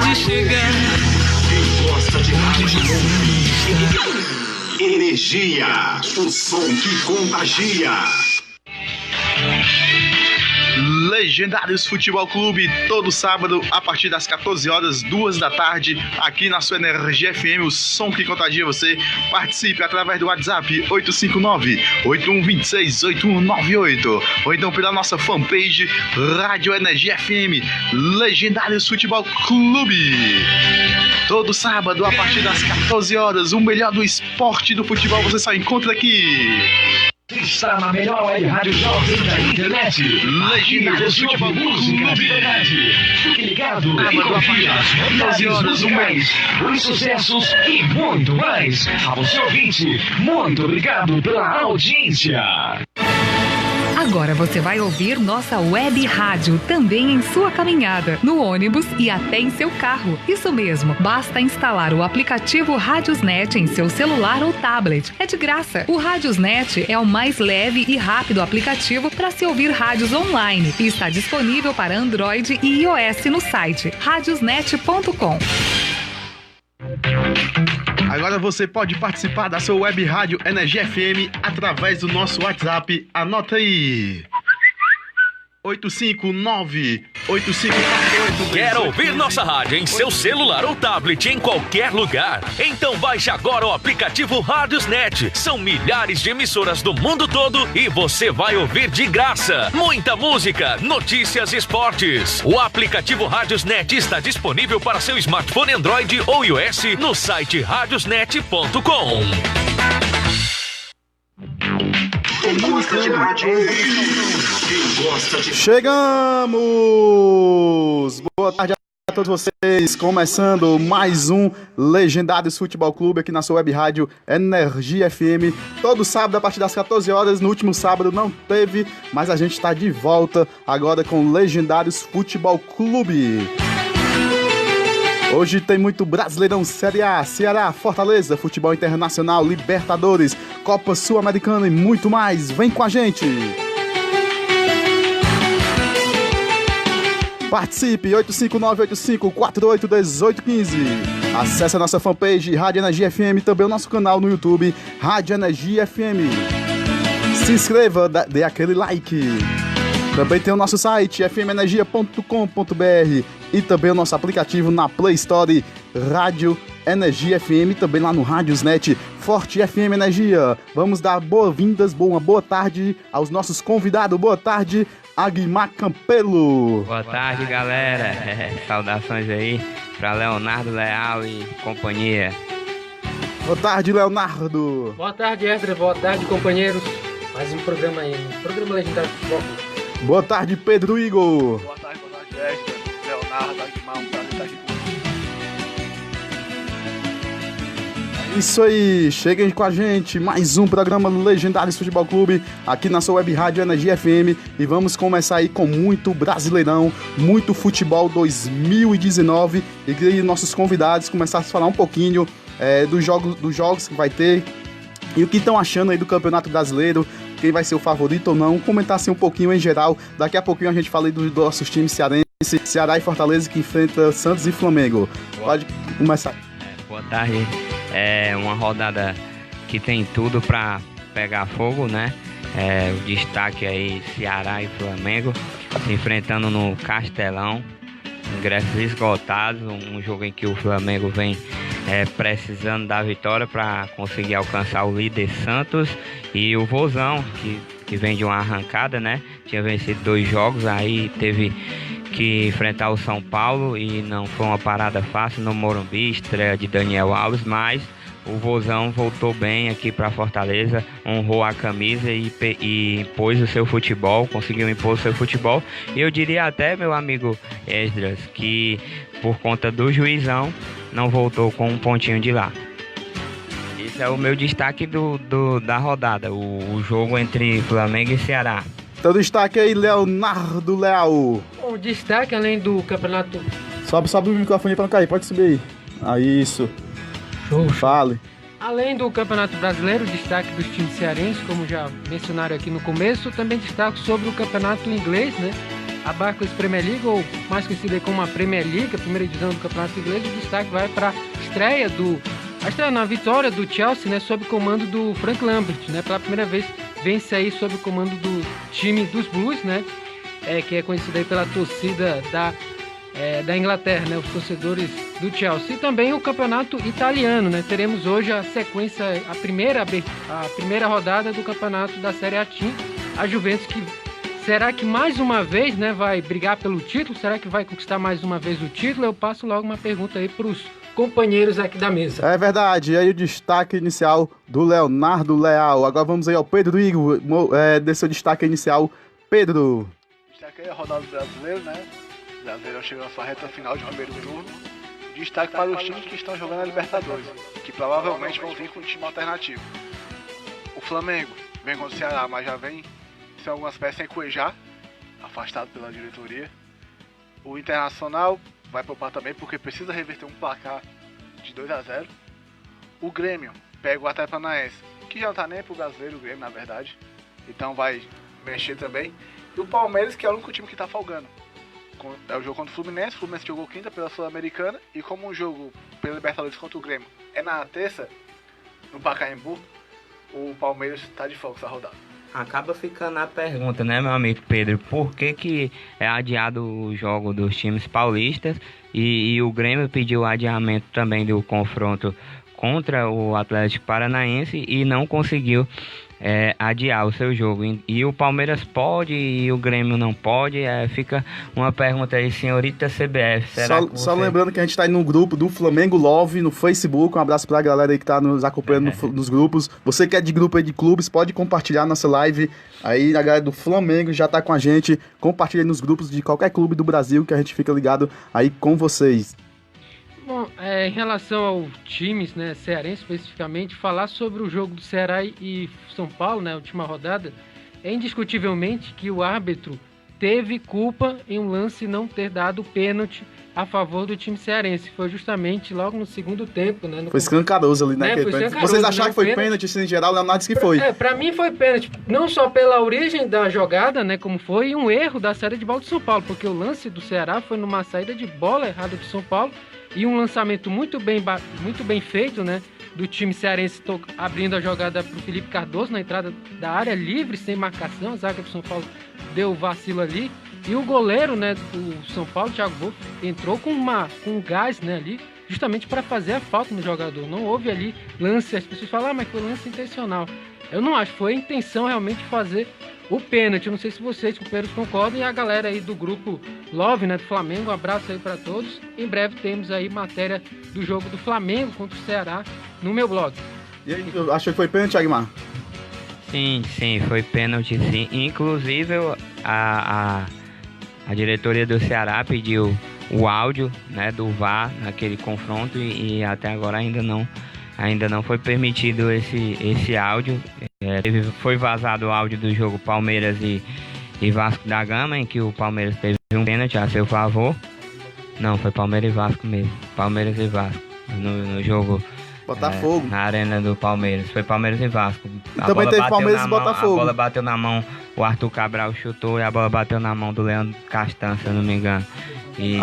de chegar. Quem gosta de rádio, energia, o som que contagia. Legendários Futebol Clube, todo sábado a partir das 14 horas, 2 da tarde, aqui na sua Energia FM, o som que contagia você. Participe através do WhatsApp 859-8126-8198 ou então pela nossa fanpage Rádio Energia FM, Legendários Futebol Clube. Todo sábado a partir das 14 horas, o melhor do esporte do futebol você só encontra aqui. Está na melhor web rádio jovem da internet. Legendários Futebol Clube. Fique ligado e confira as melhores musicais, os sucessos e muito mais. A você ouvinte, muito obrigado pela audiência. Agora você vai ouvir nossa web rádio também em sua caminhada, no ônibus e até em seu carro. Isso mesmo, basta instalar o aplicativo Radiosnet em seu celular ou tablet. É de graça. O Radiosnet é o mais leve e rápido aplicativo para se ouvir rádios online e está disponível para Android e iOS no site radiosnet.com. Agora você pode participar da sua web rádio Energia FM através do nosso WhatsApp. Anota aí: 859-8548. Quer ouvir nossa rádio em seu celular ou tablet em qualquer lugar? Então baixe agora o aplicativo Radiosnet. São milhares de emissoras do mundo todo e você vai ouvir de graça muita música, notícias e esportes. O aplicativo Radiosnet está disponível para seu smartphone Android ou iOS no site radiosnet.com. Chegamos! Boa tarde a todos vocês, começando mais um Legendários Futebol Clube aqui na sua web rádio Energia FM, todo sábado a partir das 14 horas. No último sábado não teve, mas a gente está de volta agora com Legendários Futebol Clube. Hoje tem muito Brasileirão, Série A, Ceará, Fortaleza, futebol internacional, Libertadores, Copa Sul-Americana e muito mais. Vem com a gente! Participe, 859-8548-1815. Acesse a nossa fanpage Rádio Energia FM, também o nosso canal no YouTube, Rádio Energia FM. Se inscreva, dê aquele like. Também tem o nosso site, fmenergia.com.br, e também o nosso aplicativo na Play Store, Rádio Energia FM, também lá no Radiosnet, Forte FM Energia. Vamos dar boas-vindas, uma boa tarde aos nossos convidados. Boa tarde, Aguimar Campelo. Boa tarde, galera. Saudações aí para Leonardo Leal e companhia. Boa tarde, Leonardo. Boa tarde, Esdras. Boa tarde, companheiros. Mais um programa aí, um programa legendário de futebol. Boa tarde, Pedro Igor. Boa tarde, Esdras, Leonardo, Aguimar, um prazer estar aqui com vocês. Isso aí, cheguem com a gente, mais um programa Legendários Futebol Clube, aqui na sua web rádio Energia FM, e vamos começar aí com muito Brasileirão, muito futebol 2019, e queria nossos convidados começar a falar um pouquinho dos jogos que vai ter, e o que estão achando aí do Campeonato Brasileiro, quem vai ser o favorito ou não, comentar assim um pouquinho em geral. Daqui a pouquinho a gente fala aí dos nossos times cearenses, Ceará e Fortaleza, que enfrenta Santos e Flamengo. Pode começar. Boa tarde. É uma rodada que tem tudo para pegar fogo, né? O destaque aí, Ceará e Flamengo se enfrentando no Castelão, ingressos esgotados, um jogo em que o Flamengo vem precisando da vitória para conseguir alcançar o líder Santos, e o Vozão, que vem de uma arrancada, né? Tinha vencido 2 jogos, aí teve que enfrentar o São Paulo e não foi uma parada fácil no Morumbi, estreia de Daniel Alves, mas o Vozão voltou bem aqui para Fortaleza, honrou a camisa e impôs o seu futebol, conseguiu impor o seu futebol. E eu diria até, meu amigo Esdras, que por conta do juizão não voltou com um pontinho de lá. Esse é o meu destaque da rodada, o jogo entre Flamengo e Ceará. Então destaque aí, Leonardo Leal. O destaque, além do campeonato... Sobe o microfone pra não cair, pode subir aí. Isso. Show. Fale. Além do Campeonato Brasileiro, destaque dos times cearenses, como já mencionaram aqui no começo, também destaque sobre o Campeonato Inglês, né? a Barclays Premier League, ou mais conhecida aí como a Premier League, a primeira divisão do Campeonato Inglês. O destaque vai para a vitória do Chelsea, né, sob comando do Frank Lampard, né, pela primeira vez vence aí sob comando do time dos Blues, né, que é conhecido aí pela torcida da Inglaterra, né, os torcedores do Chelsea. E também o campeonato italiano, né, teremos hoje a sequência, a primeira rodada do campeonato da Série A Team, a Juventus, que será que mais uma vez, né, vai brigar pelo título? Será que vai conquistar mais uma vez o título? Eu passo logo uma pergunta aí para os companheiros aqui da mesa. É verdade, e aí o destaque inicial do Leonardo Leal. Agora vamos aí ao Pedro Igor, desse seu destaque inicial. Pedro. Destaque aí a rodada do brasileiro, né? O Brasileirão chegando na sua reta final de primeiro turno. Destaque para os times que estão jogando a Libertadores, que provavelmente vão vir com um time alternativo. O Flamengo vem contra o Ceará, mas já vem sem algumas peças sem cuejar, afastado pela diretoria. O Internacional vai poupar também porque precisa reverter um placar de 2-0. O Grêmio pega o Atlético Paranaense, que já não tá nem pro brasileiro, o Grêmio na verdade, então vai mexer também. E o Palmeiras, que é o único time que tá folgando. É o jogo contra o Fluminense jogou quinta pela Sul-Americana, e como o jogo pela Libertadores contra o Grêmio é na terça, no Pacaembu, o Palmeiras tá de folga essa rodada. Acaba ficando a pergunta, né, meu amigo Pedro? Por que é adiado o jogo dos times paulistas e o Grêmio pediu adiamento também do confronto contra o Atlético Paranaense e não conseguiu adiar o seu jogo? E o Palmeiras pode e o Grêmio não pode? Fica uma pergunta aí, senhorita CBF. Só lembrando que a gente tá aí no grupo do Flamengo Love no Facebook. Um abraço pra galera aí que tá nos acompanhando nos grupos. Você que é de grupo aí de clubes, pode compartilhar nossa live. Aí a galera do Flamengo já tá com a gente. Compartilha aí nos grupos de qualquer clube do Brasil, que a gente fica ligado aí com vocês. Bom, em relação aos times, né, cearense especificamente, falar sobre o jogo do Ceará e São Paulo, né, última rodada, é indiscutivelmente que o árbitro teve culpa em um lance não ter dado pênalti a favor do time cearense. Foi justamente logo no segundo tempo, né? Foi escancaroso ali, né? Vocês acharam que foi pênalti, em geral, o Leonardo disse que foi. Pra mim foi pênalti, não só pela origem da jogada, né, como foi, e um erro da saída de bola de São Paulo, porque o lance do Ceará foi numa saída de bola errada de São Paulo, e um lançamento muito bem feito, né, do time cearense, abrindo a jogada para o Felipe Cardoso na entrada da área, livre, sem marcação. A zaga do São Paulo deu vacilo ali, e o goleiro, né, do São Paulo, Thiago Wolff, entrou com um gás, né, ali, justamente para fazer a falta no jogador. Não houve ali lance, as pessoas falam, mas foi lance intencional. Eu não acho, foi a intenção realmente de fazer o pênalti. Eu não sei se vocês, companheiros, concordam, e a galera aí do grupo Love, né, do Flamengo, um abraço aí para todos. Em breve temos aí matéria do jogo do Flamengo contra o Ceará no meu blog. E aí, achou que foi pênalti, Agmar? Sim, foi pênalti, sim. Inclusive, a diretoria do Ceará pediu o áudio, né, do VAR naquele confronto e até agora ainda não foi permitido esse áudio. Foi vazado o áudio do jogo Palmeiras e Vasco da Gama, em que o Palmeiras teve um pênalti a seu favor. Não, foi Palmeiras e Vasco mesmo. Palmeiras e Vasco. No jogo Botafogo. Na arena do Palmeiras. Foi Palmeiras e Vasco. Também teve Palmeiras e Botafogo. A bola bateu na mão, o Arthur Cabral chutou e a bola bateu na mão do Leandro Castan, se eu não me engano. Sim,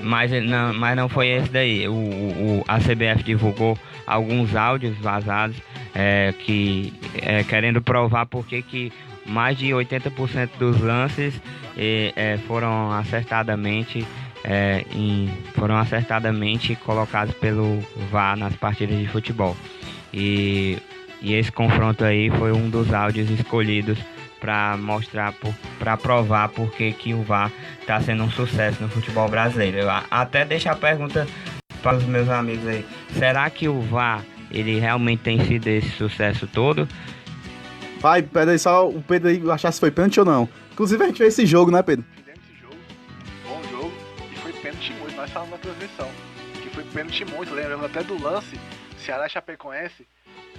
mas não foi esse daí. A CBF divulgou alguns áudios vazados querendo provar porque que mais de 80% dos lances foram acertadamente colocados pelo VAR nas partidas de futebol. E esse confronto aí foi um dos áudios escolhidos para mostrar, para provar porque que o VAR está sendo um sucesso no futebol brasileiro. Eu até deixo a pergunta para os meus amigos aí. Será que o VAR ele realmente tem sido esse sucesso todo? Vai, peraí, só o Pedro aí achar se foi pênalti ou não. Inclusive a gente fez esse jogo, né, Pedro? Fizemos esse jogo, bom jogo, e foi pênalti muito. Nós falamos na transmissão que foi pênalti muito. Lembrando até do lance Ceará Chapecoense,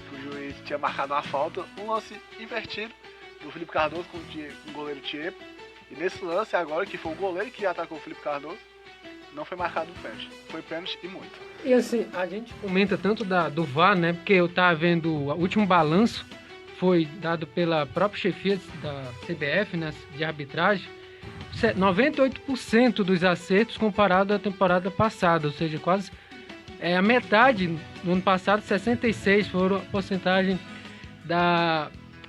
que o juiz tinha marcado uma falta, um lance invertido do Felipe Cardoso com o goleiro Tiepo. E nesse lance agora, que foi o goleiro que atacou o Felipe Cardoso, não foi marcado o pênalti. Foi pênalti e muito. E assim, a gente comenta tanto do VAR, né? Porque eu tava vendo o último balanço foi dado pela própria chefia da CBF, né, de arbitragem, 98% dos acertos comparado à temporada passada, ou seja, quase a metade. No ano passado, 66% foram a porcentagem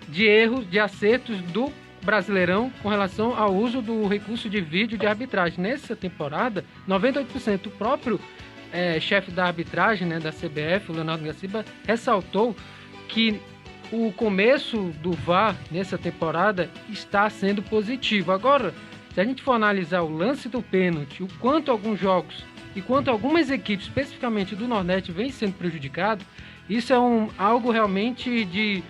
de erros, de acertos do Brasileirão com relação ao uso do recurso de vídeo de arbitragem. Nessa temporada, 98%. O próprio chefe da arbitragem, né, da CBF, o Leonardo Gaciba, ressaltou que o começo do VAR nessa temporada está sendo positivo. Agora, se a gente for analisar o lance do pênalti, o quanto alguns jogos e quanto algumas equipes, especificamente do Nordeste, vêm sendo prejudicados, isso é algo realmente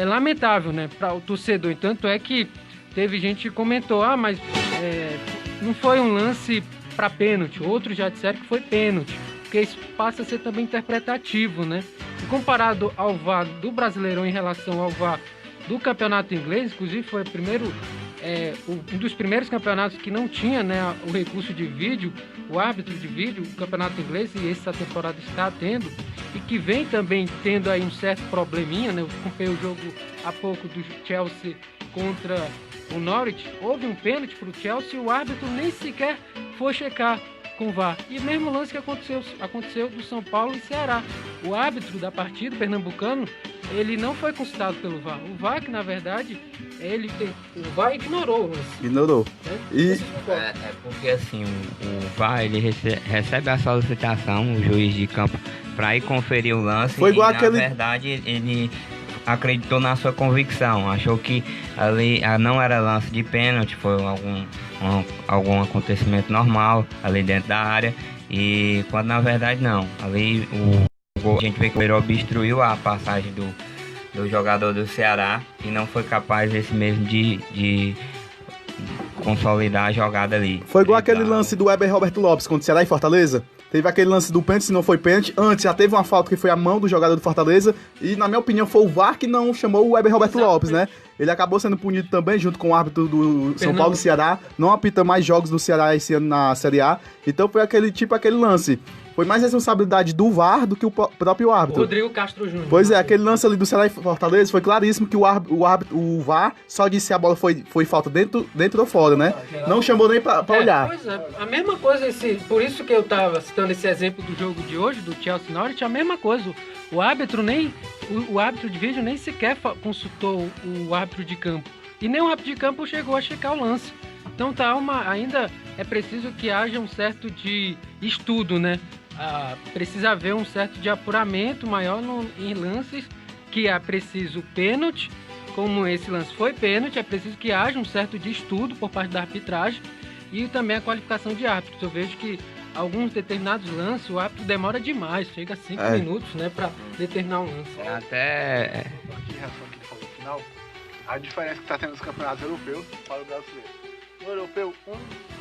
lamentável, né, para o torcedor. Tanto é que teve gente que comentou, mas não foi um lance para pênalti. Outros já disseram que foi pênalti, porque isso passa a ser também interpretativo, né? E comparado ao VAR do Brasileirão em relação ao VAR do campeonato inglês, inclusive foi um dos primeiros campeonatos que não tinha, né, o recurso de vídeo, o árbitro de vídeo, o campeonato inglês, e essa temporada está tendo, e que vem também tendo aí um certo probleminha, né? Eu acompanhei o jogo há pouco do Chelsea contra o Norwich, houve um pênalti para o Chelsea e o árbitro nem sequer foi checar com o VAR. E mesmo lance que aconteceu do São Paulo e Ceará. O árbitro da partida, pernambucano, ele não foi consultado pelo VAR. O VAR, que na verdade, o VAR ignorou o lance. Ignorou. Porque assim, o VAR, ele recebe a solicitação, o juiz de campo, para ir conferir o lance. Foi igual na verdade, ele acreditou na sua convicção, achou que ali não era lance de pênalti, foi algum acontecimento normal ali dentro da área, e quando na verdade não, ali a gente vê que ele obstruiu a passagem do jogador do Ceará e não foi capaz esse mesmo de consolidar a jogada ali. Foi igual aquele lance do Weber Roberto Lopes contra o Ceará e Fortaleza. Teve aquele lance do pênalti, se não foi pênalti. Antes já teve uma falta que foi a mão do jogador do Fortaleza. E na minha opinião foi o VAR que não chamou o Weber Roberto Lopes, né? Ele acabou sendo punido também junto com o árbitro do São Paulo e Ceará. Não apita mais jogos do Ceará esse ano na Série A. Então foi aquele lance. Foi mais responsabilidade do VAR do que o próprio árbitro. Rodrigo Castro Júnior. Pois é, aquele lance ali do Ceará e Fortaleza foi claríssimo que o VAR só disse se a bola foi falta dentro ou fora, né? Não chamou nem pra olhar. Pois é, a mesma coisa, por isso que eu tava citando esse exemplo do jogo de hoje, do Chelsea Norwich, a mesma coisa. O árbitro de vídeo nem sequer consultou o árbitro de campo. E nem o árbitro de campo chegou a checar o lance. Então ainda é preciso que haja um certo de estudo, né? Precisa haver um certo de apuramento maior em lances que é preciso pênalti, como esse lance foi pênalti, é preciso que haja um certo de estudo por parte da arbitragem e também a qualificação de árbitros. Eu vejo que alguns determinados lances o árbitro demora demais, chega a 5 minutos, né, para determinar um lance. A diferença que está tendo nos campeonatos europeus para o brasileiro. No europeu,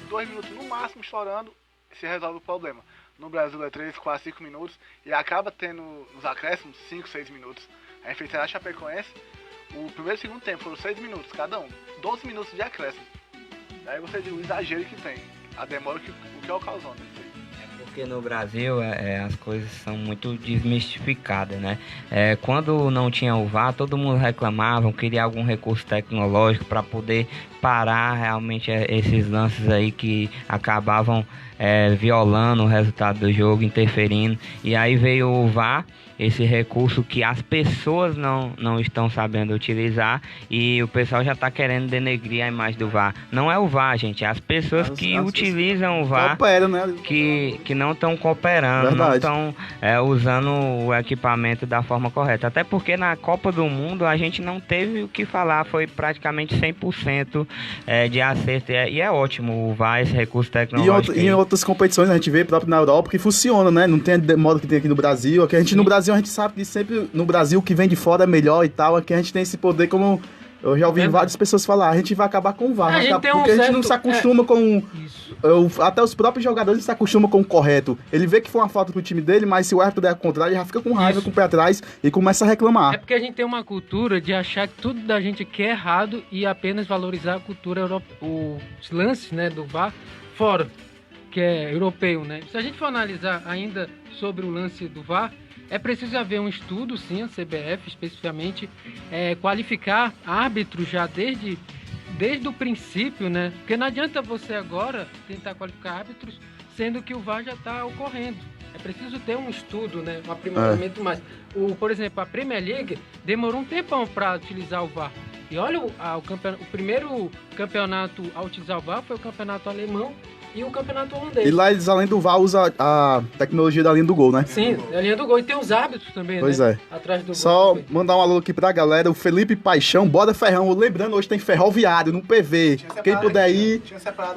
2 minutos no máximo estourando, se resolve o problema. No Brasil é 3, 4, 5 minutos e acaba tendo nos acréscimos 5, 6 minutos. A gente fez a Chapecoense, o primeiro e segundo tempo foram 6 minutos cada um, 12 minutos de acréscimo. Daí você diz o exagero que tem, a demora o que ocasionou isso aí. Porque no Brasil as coisas são muito desmistificadas, né? Quando não tinha o VAR, todo mundo reclamava, queria algum recurso tecnológico para poder parar realmente esses lances aí que acabavam violando o resultado do jogo, interferindo. E aí veio o VAR, esse recurso que as pessoas não estão sabendo utilizar e o pessoal já está querendo denegrir a imagem do VAR. Não é o VAR, gente, é as pessoas que utilizam o VAR que não estão cooperando, não estão usando o equipamento da forma correta. Até porque na Copa do Mundo a gente não teve o que falar, foi praticamente 100% de acerto e é ótimo o VAR, esse recurso tecnológico. E em outras competições a gente vê próprio na Europa que funciona, né? Não tem a modo que tem aqui no Brasil. Aqui no Brasil a gente sabe que sempre no Brasil o que vem de fora é melhor e tal. Aqui a gente tem esse poder, como eu já ouvi várias pessoas falar, a gente vai acabar com o VAR, porque a gente não se acostuma com... Até os próprios jogadores se acostumam com o correto. Ele vê que foi uma falta pro time dele, mas se o árbitro der ao contrário, ele já fica com raiva, com o pé atrás e começa a reclamar. É porque a gente tem uma cultura de achar que tudo da gente aqui é errado e apenas valorizar a cultura europeia, os lances, né, do VAR fora, que é europeu, né? Se a gente for analisar ainda sobre o lance do VAR, É preciso haver um estudo, sim, a CBF especificamente, qualificar árbitros já desde o princípio, né? Porque não adianta você agora tentar qualificar árbitros, sendo que o VAR já está ocorrendo. É preciso ter um estudo, né? Um aprimoramento mais. Por exemplo, a Premier League demorou um tempão para utilizar o VAR. E olha, o primeiro campeonato a utilizar o VAR foi o campeonato alemão e o campeonato holandês. E lá eles, além do VAR, usam a tecnologia da linha do gol, né? Sim, a linha do gol. E tem os árbitros também, pois né? É. Atrás do Só gol. mandar um alô aqui pra galera, o Felipe Paixão, bora Ferrão. Lembrando, hoje tem Ferroviário no PV. Quem puder ir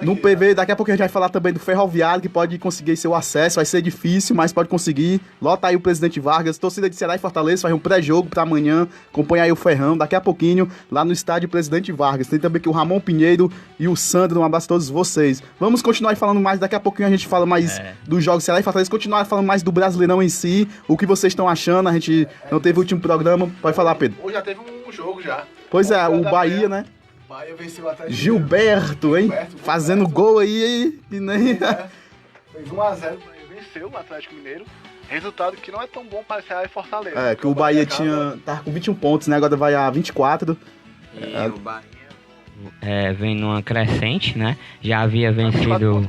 no PV, daqui a pouco a gente vai falar também do Ferroviário, que pode conseguir seu acesso, vai ser difícil, mas pode conseguir. Lota aí o Presidente Vargas, torcida de Ceará e Fortaleza, faz um pré-jogo pra amanhã, acompanha aí o Ferrão, daqui a pouquinho, lá no estádio Presidente Vargas. Tem também aqui o Ramon Pinheiro e o Sandro, um abraço a todos vocês. Vamos continuar falando mais, daqui a pouquinho a gente fala mais dos jogos Ceará e Fortaleza, continuar falando mais do Brasileirão em si, o que vocês estão achando, a gente não teve o último programa, pode falar, Pedro. Hoje já teve um jogo já. Pois é, o Bahia, né? Bahia venceu o Atlético Gilberto, hein? Fazendo gol aí e nem... Fez 1-0, o Bahia venceu o Atlético Mineiro. Resultado que não é tão bom para Ceará e Fortaleza. É, que o Bahia tava com 21 pontos, né? Agora vai a 24. E o Bahia vem numa crescente, né? Já havia vencido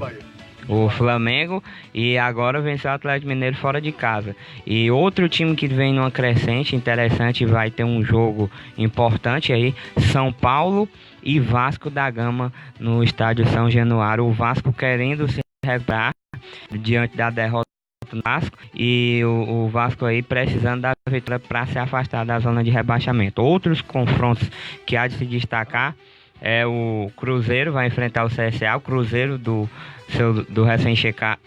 o Flamengo e agora venceu o Atlético Mineiro fora de casa. E outro time que vem numa crescente interessante, vai ter um jogo importante aí, São Paulo e Vasco da Gama no estádio São Januário. O Vasco querendo se recuperar diante da derrota do Vasco e o Vasco aí precisando da vitória para se afastar da zona de rebaixamento. Outros confrontos que há de se destacar é o Cruzeiro, vai enfrentar o CSA, o Cruzeiro do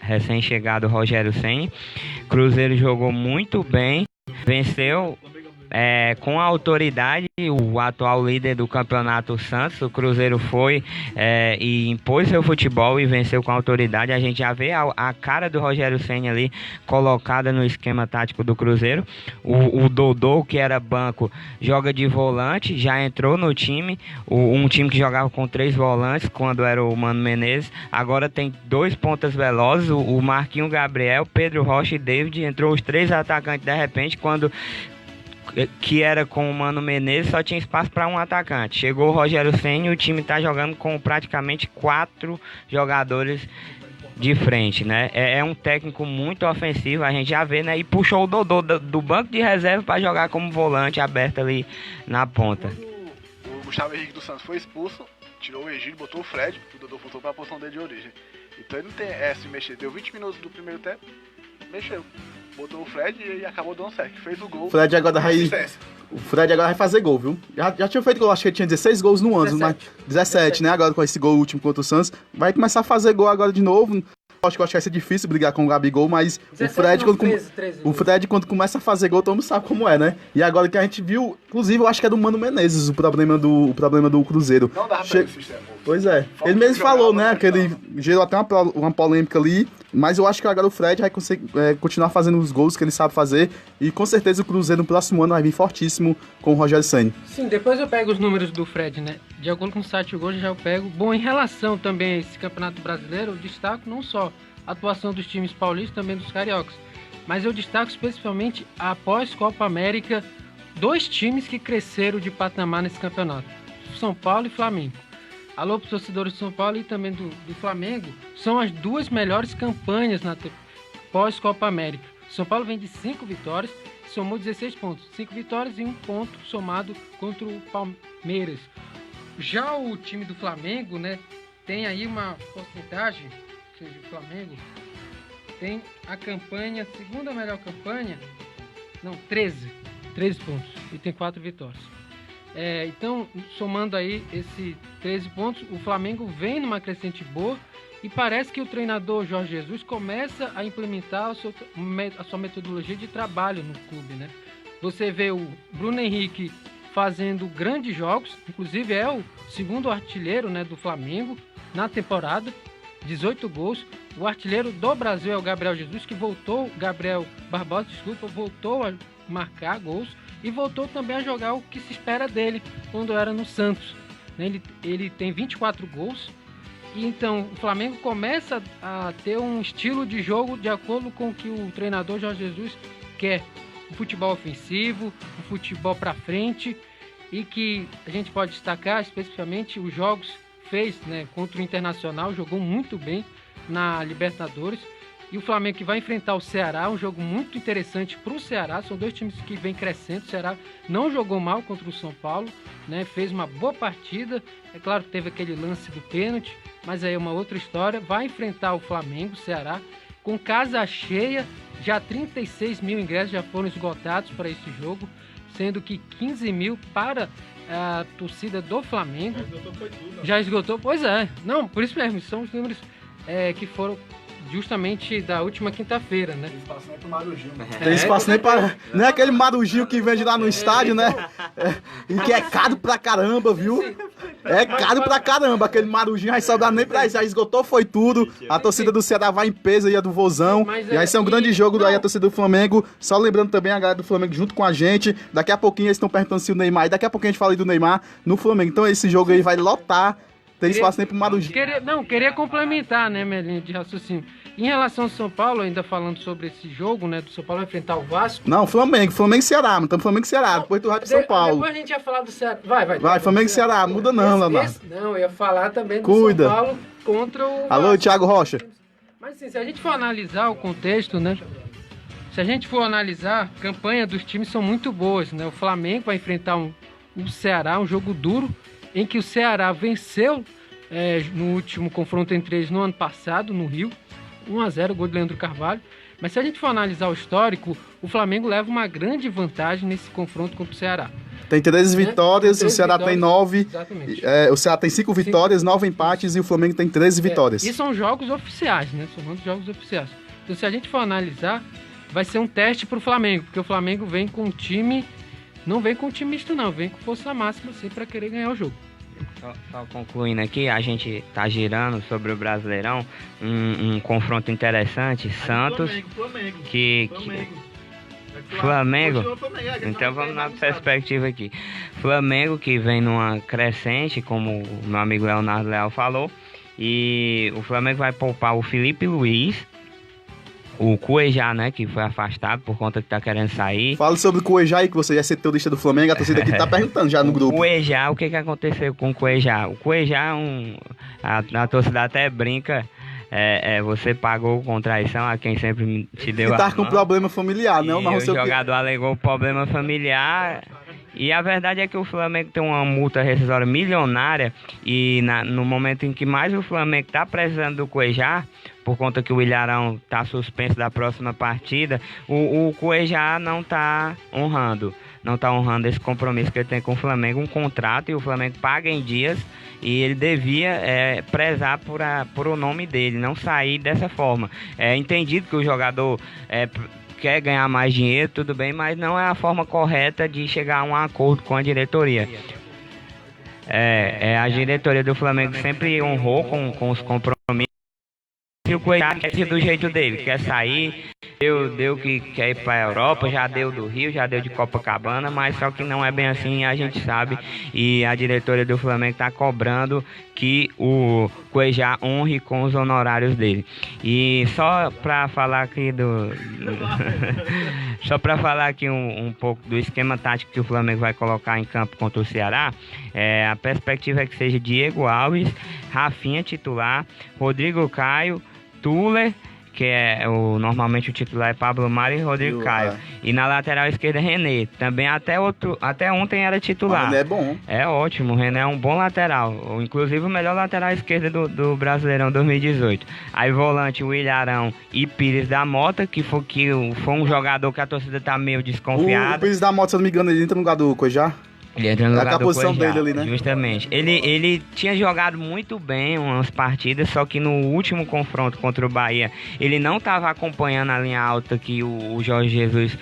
recém-chegado Rogério Ceni. Cruzeiro jogou muito bem, venceu com autoridade o atual líder do campeonato, Santos. O Cruzeiro foi e impôs seu futebol e venceu com autoridade. A gente já vê a cara do Rogério Ceni ali colocada no esquema tático do Cruzeiro. O Dodô, que era banco, joga de volante, já entrou no time. Um time que jogava com 3 volantes quando era o Mano Menezes, agora tem 2 pontas velozes, o Marquinhos Gabriel, Pedro Rocha e David. Entrou os 3 atacantes de repente, quando que era com o Mano Menezes, só tinha espaço para um atacante. Chegou o Rogério Ceni e o time está jogando com praticamente 4 jogadores de frente, né? É um técnico muito ofensivo, a gente já vê, né? E puxou o Dodô do banco de reserva para jogar como volante aberto ali na ponta. O Gustavo Henrique dos Santos foi expulso, tirou o Egídio, botou o Fred, o Dodô voltou para a posição dele de origem. Então ele não tem se mexer. Deu 20 minutos do primeiro tempo, mexeu. Botou o Fred e acabou dando certo. Fez o gol. O Fred agora vai fazer gol, viu? Já tinha feito gol, acho que ele tinha 16 gols no ano, 17, né? Agora com esse gol último contra o Santos. Vai começar a fazer gol agora de novo. Acho que vai ser difícil brigar com o Gabigol, mas o Fred, quando começa a fazer gol, todo mundo sabe como é, né? E agora que a gente viu, inclusive, eu acho que é do Mano Menezes o problema do Cruzeiro. Não dava pra esse sistema. Pois é. Ele mesmo falou, né? Que ele gerou até uma polêmica ali. Mas eu acho que agora o Fred vai conseguir continuar fazendo os gols que ele sabe fazer. E com certeza o Cruzeiro no próximo ano vai vir fortíssimo com o Rogério Ceni. Sim, depois eu pego os números do Fred, né? De acordo com o site Gol, já eu pego. Bom, em relação também a esse Campeonato Brasileiro, eu destaco não só a atuação dos times paulistas, também dos cariocas. Mas eu destaco especificamente, após Copa América, 2 times que cresceram de patamar nesse campeonato. São Paulo e Flamengo. Alô para os torcedores de São Paulo e também do Flamengo. São as 2 melhores campanhas pós-Copa América. São Paulo vem de 5 vitórias, somou 16 pontos. 5 vitórias e 1 ponto somado contra o Palmeiras. Já o time do Flamengo, né, tem aí uma porcentagem, ou seja, o Flamengo tem a campanha, segunda melhor campanha, 13 pontos e tem 4 vitórias. Então, somando aí esses 13 pontos, o Flamengo vem numa crescente boa e parece que o treinador Jorge Jesus começa a implementar a sua metodologia de trabalho no clube, né? Você vê o Bruno Henrique fazendo grandes jogos, inclusive é o segundo artilheiro, né, do Flamengo na temporada, 18 gols. O artilheiro do Brasil é o Gabriel Barbosa, voltou a marcar gols e voltou também a jogar o que se espera dele quando era no Santos. Ele tem 24 gols e então o Flamengo começa a ter um estilo de jogo de acordo com o que o treinador Jorge Jesus quer. um futebol ofensivo, um futebol para frente, e que a gente pode destacar especificamente os jogos fez, né, contra o Internacional, jogou muito bem na Libertadores, e o Flamengo que vai enfrentar o Ceará, um jogo muito interessante para o Ceará. São dois times que vêm crescendo. O Ceará não jogou mal contra o São Paulo, né, fez uma boa partida, é claro que teve aquele lance do pênalti, mas aí é uma outra história. Vai enfrentar o Flamengo, o Ceará, com casa cheia, já 36 mil ingressos já foram esgotados para esse jogo, sendo que 15 mil para a torcida do Flamengo. Já esgotou, foi tudo. Já esgotou, pois é. Não, por isso mesmo, são os números que foram justamente da última quinta-feira, né? Tem espaço nem pro Marujinho. Tem espaço nem para... Não é aquele Marujinho que vende lá no estádio, né? E que é caro pra caramba, viu? É caro pra caramba. Aquele Marujinho vai sobrar nem pra isso. Já esgotou, foi tudo. A torcida do Ceará vai em peso aí, a do Vozão. E aí, isso é um grande jogo aí, a torcida do Flamengo. Só lembrando também a galera do Flamengo junto com a gente. Daqui a pouquinho eles estão perguntando se o Neymar... E daqui a pouquinho a gente fala aí do Neymar no Flamengo. Então esse jogo aí vai lotar. Tem espaço nem pro Marujinho. Queria complementar, né, minha linha de raciocínio. Em relação ao São Paulo, ainda falando sobre esse jogo, né, do São Paulo enfrentar o Vasco. Não, Flamengo e Ceará, estamos Flamengo e Ceará, depois tu vai pro São Paulo. Depois a gente ia falar do Ceará. Vai, Flamengo e Ceará, muda não, Leonardo. Não, eu ia falar também do São Paulo contra o Alô, Vasco. Thiago Rocha. Mas assim, se a gente for analisar o contexto, né, se a gente for analisar, a campanha dos times são muito boas, né, o Flamengo vai enfrentar o Ceará, um jogo duro, em que o Ceará venceu no último confronto entre eles no ano passado, no Rio, 1-0, gol de Leandro Carvalho. Mas se a gente for analisar o histórico, o Flamengo leva uma grande vantagem nesse confronto contra o Ceará. Tem 13 vitórias, o Ceará tem 9. Exatamente. O Ceará tem 5 vitórias, 9 empates e o Flamengo tem 13 vitórias. E são jogos oficiais, né? São jogos oficiais. Então, se a gente for analisar, vai ser um teste para o Flamengo, porque o Flamengo vem com um time... Não vem com um time misto, não. Vem com força máxima, assim, para querer ganhar o jogo. Só concluindo aqui, a gente tá girando sobre o Brasileirão, um confronto interessante, Santos, Flamengo. Então vamos na perspectiva aqui. Flamengo que vem numa crescente, como o meu amigo Leonardo Leal falou, e o Flamengo vai poupar o Felipe Luiz, o Cuejá, né, que foi afastado por conta que tá querendo sair. Fala sobre o Cuejá aí, que você é setorista do Flamengo, a torcida aqui tá perguntando já no grupo. O Cuejá, o que aconteceu com o Cuejá? O Cuejá, a torcida até brinca, você pagou com traição a quem sempre te deu a mão. E tá com problema familiar, não? Mas o jogador alegou problema familiar. E a verdade é que o Flamengo tem uma multa rescisória milionária e no momento em que mais o Flamengo está precisando do Cuejá, por conta que o Ilharão está suspenso da próxima partida, o Cuejá não está honrando esse compromisso que ele tem com o Flamengo, um contrato, e o Flamengo paga em dias, e ele devia prezar por o nome dele, não sair dessa forma. É entendido que o jogador quer ganhar mais dinheiro, tudo bem, mas não é a forma correta de chegar a um acordo com a diretoria. A diretoria do Flamengo sempre honrou com os compromissos. E o Cuejá quer do jeito dele, quer sair, deu que quer ir para a Europa, já deu do Rio, já deu de Copacabana, mas só que não é bem assim, a gente sabe, e a diretoria do Flamengo está cobrando que o Cuejá honre com os honorários dele. E só para falar aqui só para falar aqui um pouco do esquema tático que o Flamengo vai colocar em campo contra o Ceará, a perspectiva é que seja Diego Alves, Rafinha titular, Rodrigo Caio, Tuller, que normalmente o titular é Pablo Mari e Rodrigo Caio. E na lateral esquerda, René. Também até ontem era titular. René é bom. É ótimo, o René é um bom lateral. Inclusive o melhor lateral esquerda do Brasileirão 2018. Aí volante, o Ilharão e Pires da Mota, que foi um jogador que a torcida tá meio desconfiada. O Pires da Mota, se eu não me engano, ele entra no lugar do Cuejá? Ele entra no lugar do posição dele ali, né? Justamente. Ele tinha jogado muito bem umas partidas, só que no último confronto contra o Bahia, ele não estava acompanhando a linha alta que o Jorge Jesus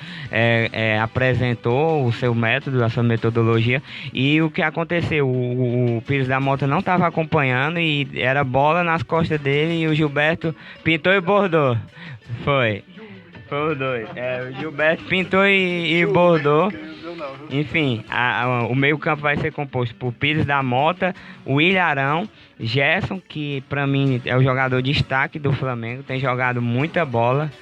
apresentou, o seu método, a sua metodologia. E o que aconteceu? O Pires da Mota não estava acompanhando e era bola nas costas dele e o Gilberto pintou e bordou. Foi os dois. O Gilberto pintou e bordou. Enfim, o meio campo vai ser composto por Pires da Mota, o Ilharão, Gerson, que pra mim é o jogador de destaque do Flamengo, tem jogado muita bola.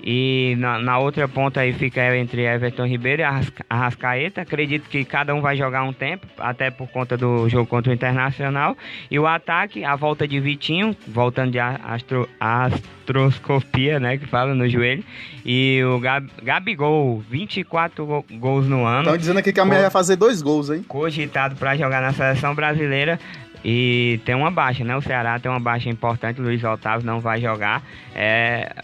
E na outra ponta aí fica entre Everton Ribeiro e Arrascaeta. Acredito que cada um vai jogar um tempo, até por conta do jogo contra o Internacional. E o ataque, a volta de Vitinho, voltando de astroscopia, né, que fala no joelho. E o Gabigol, 24 gols no ano. Estão dizendo aqui que a mulher vai fazer 2 gols, hein? Cogitado para jogar na seleção brasileira. E tem uma baixa, né? O Ceará tem uma baixa importante, o Luiz Otávio não vai jogar.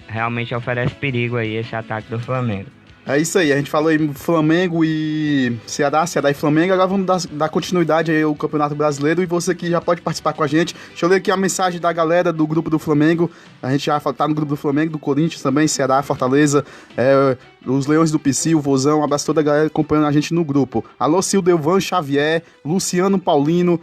Realmente oferece perigo aí esse ataque do Flamengo. É isso aí, a gente falou aí Flamengo e Ceará e Flamengo. Agora vamos dar continuidade aí ao Campeonato Brasileiro. E você que já pode participar com a gente. Deixa eu ler aqui a mensagem da galera do grupo do Flamengo. A gente já tá no grupo do Flamengo, do Corinthians também, Ceará, Fortaleza, os Leões do Pici, o Vozão. Um abraço a toda a galera acompanhando a gente no grupo. Alô, Sildevan Xavier, Luciano Paulino,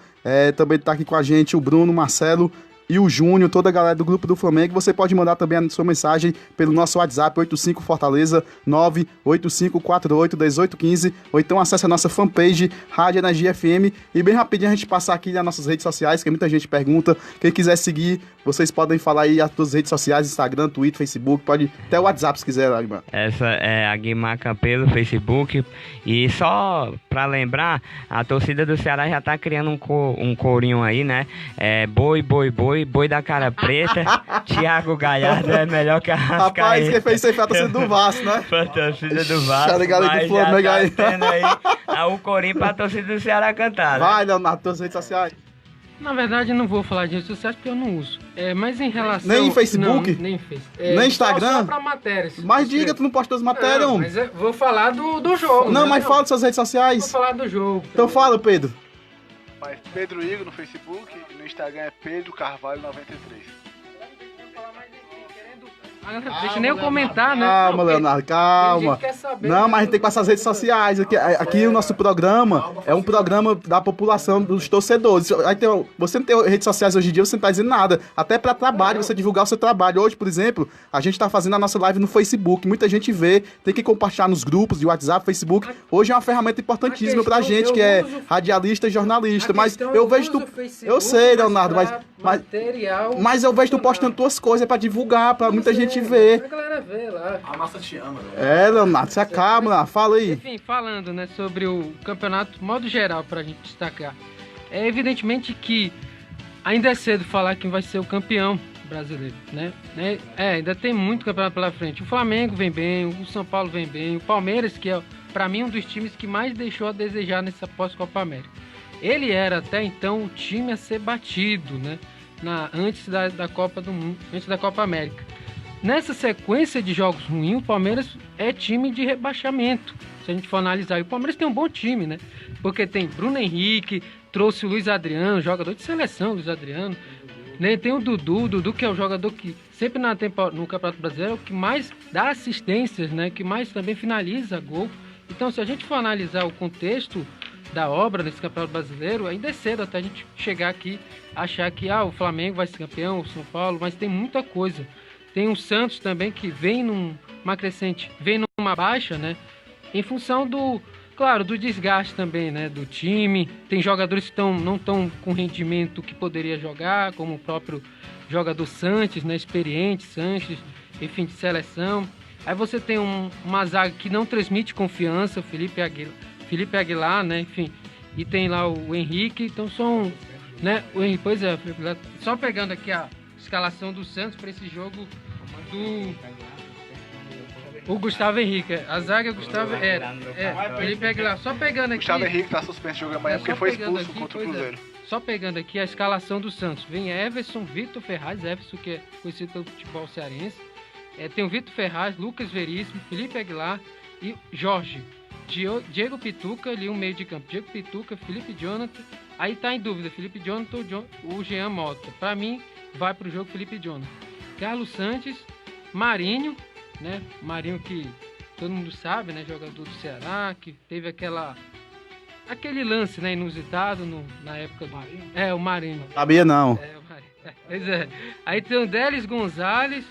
também tá aqui com a gente o Bruno, Marcelo e o Júnior, toda a galera do grupo do Flamengo. Você pode mandar também a sua mensagem pelo nosso WhatsApp 85 Fortaleza 985481815, ou então acesse a nossa fanpage Rádio Energia FM. E bem rapidinho a gente passar aqui nas nossas redes sociais, que muita gente pergunta. Quem quiser seguir, vocês podem falar aí as suas redes sociais, Instagram, Twitter, Facebook, pode até o WhatsApp se quiser, Aguimar. Essa é a Guimar Campelo, Facebook. E só pra lembrar, a torcida do Ceará já tá criando um corinho aí, né? Boi, boi, boi, boi da cara preta, Thiago Galhardo é melhor que a Arrascaeta. Rapaz, quem fez isso aí foi a torcida do Vasco, né? Foi a torcida do Vasco, Tá ligado aí do Flamengo aí. Tendo aí o corinho pra torcida do Ceará cantar, né? Vai, Leonardo, tuas redes sociais. Na verdade, eu não vou falar de redes sociais porque eu não uso. Mas em relação... Nem em Facebook? Não, nem em Facebook. Nem Instagram? Só pra matérias. Mas diga, tu não posta as matérias, não, homem. mas eu vou falar do jogo. Não, né? mas fala das suas redes sociais. Vou falar do jogo. Então fala, Pedro. Mas Pedro Igor no Facebook e no Instagram é Pedro Carvalho 93. Deixa nem eu comentar, né? Calma, Leonardo, calma. Não, mas a gente tem que passar as redes sociais. Aqui o nosso programa é um programa da população, dos torcedores. Aí você não tem redes sociais hoje em dia, você não tá dizendo nada. Até para trabalho, você divulgar o seu trabalho. Hoje, por exemplo, a gente tá fazendo a nossa live no Facebook. Muita gente vê, tem que compartilhar nos grupos de WhatsApp, Facebook. Hoje é uma ferramenta importantíssima pra gente, que é radialista e jornalista. Mas eu vejo tu... Eu sei, Leonardo, mas eu vejo tu postando tuas coisas pra divulgar, pra muita gente ver. A galera vê lá. A massa te ama, né? Leonardo, se acalma, fala aí. Enfim, falando, né, sobre o campeonato, modo geral, pra gente destacar. É evidentemente que ainda é cedo falar quem vai ser o campeão brasileiro, né? Ainda tem muito campeonato pela frente. O Flamengo vem bem, o São Paulo vem bem, o Palmeiras, que é, pra mim, um dos times que mais deixou a desejar nessa pós-Copa América. Ele era, até então, o time a ser batido, né? Antes da Copa do Mundo, antes da Copa América. Nessa sequência de jogos ruins, o Palmeiras é time de rebaixamento, se a gente for analisar. E o Palmeiras tem um bom time, né? Porque tem Bruno Henrique, trouxe o Luiz Adriano, jogador de seleção, Luiz Adriano. Né? Tem o Dudu que é o jogador que sempre no Campeonato Brasileiro é o que mais dá assistências, né? Que mais também finaliza gol. Então, se a gente for analisar o contexto da obra nesse Campeonato Brasileiro, ainda é cedo até a gente chegar aqui, achar que o Flamengo vai ser campeão, o São Paulo, mas tem muita coisa. Tem o Santos também, que vem numa crescente, vem numa baixa, né? Em função do desgaste também, né? Do time. Tem jogadores que não estão com rendimento que poderia jogar, como o próprio jogador Sanches, né? Experiente, Sanches, enfim, de seleção. Aí você tem uma zaga que não transmite confiança, Felipe Aguilar, né? Enfim, e tem lá o Henrique, então são, né? O Henrique, pois é, só pegando aqui a escalação do Santos para esse jogo o Gustavo Henrique. A zaga Gustavo Felipe Aguilar. Só pegando aqui. Gustavo Henrique tá suspenso de jogo amanhã porque foi expulso contra o Cruzeiro. Só pegando aqui a escalação do Santos. Vem Everson, Vitor Ferraz, Everson que é conhecido pelo futebol cearense. Tem o Vitor Ferraz, Lucas Veríssimo, Felipe Aguilar e Jorge. Diego Pituca, ali um meio de campo. Diego Pituca, Felipe Jonathan. Aí tá em dúvida, Felipe Jonathan ou o Jean Mota. Pra mim, vai pro jogo Felipe Jonathan. Carlos Sanches, Marinho, né? Marinho que todo mundo sabe, né? Jogador do Ceará, que teve aquele lance, né? Inusitado na época do... Marinho? O Marinho. Sabia não. O Marinho. Pois é. Aí tem o Délis Gonzalez,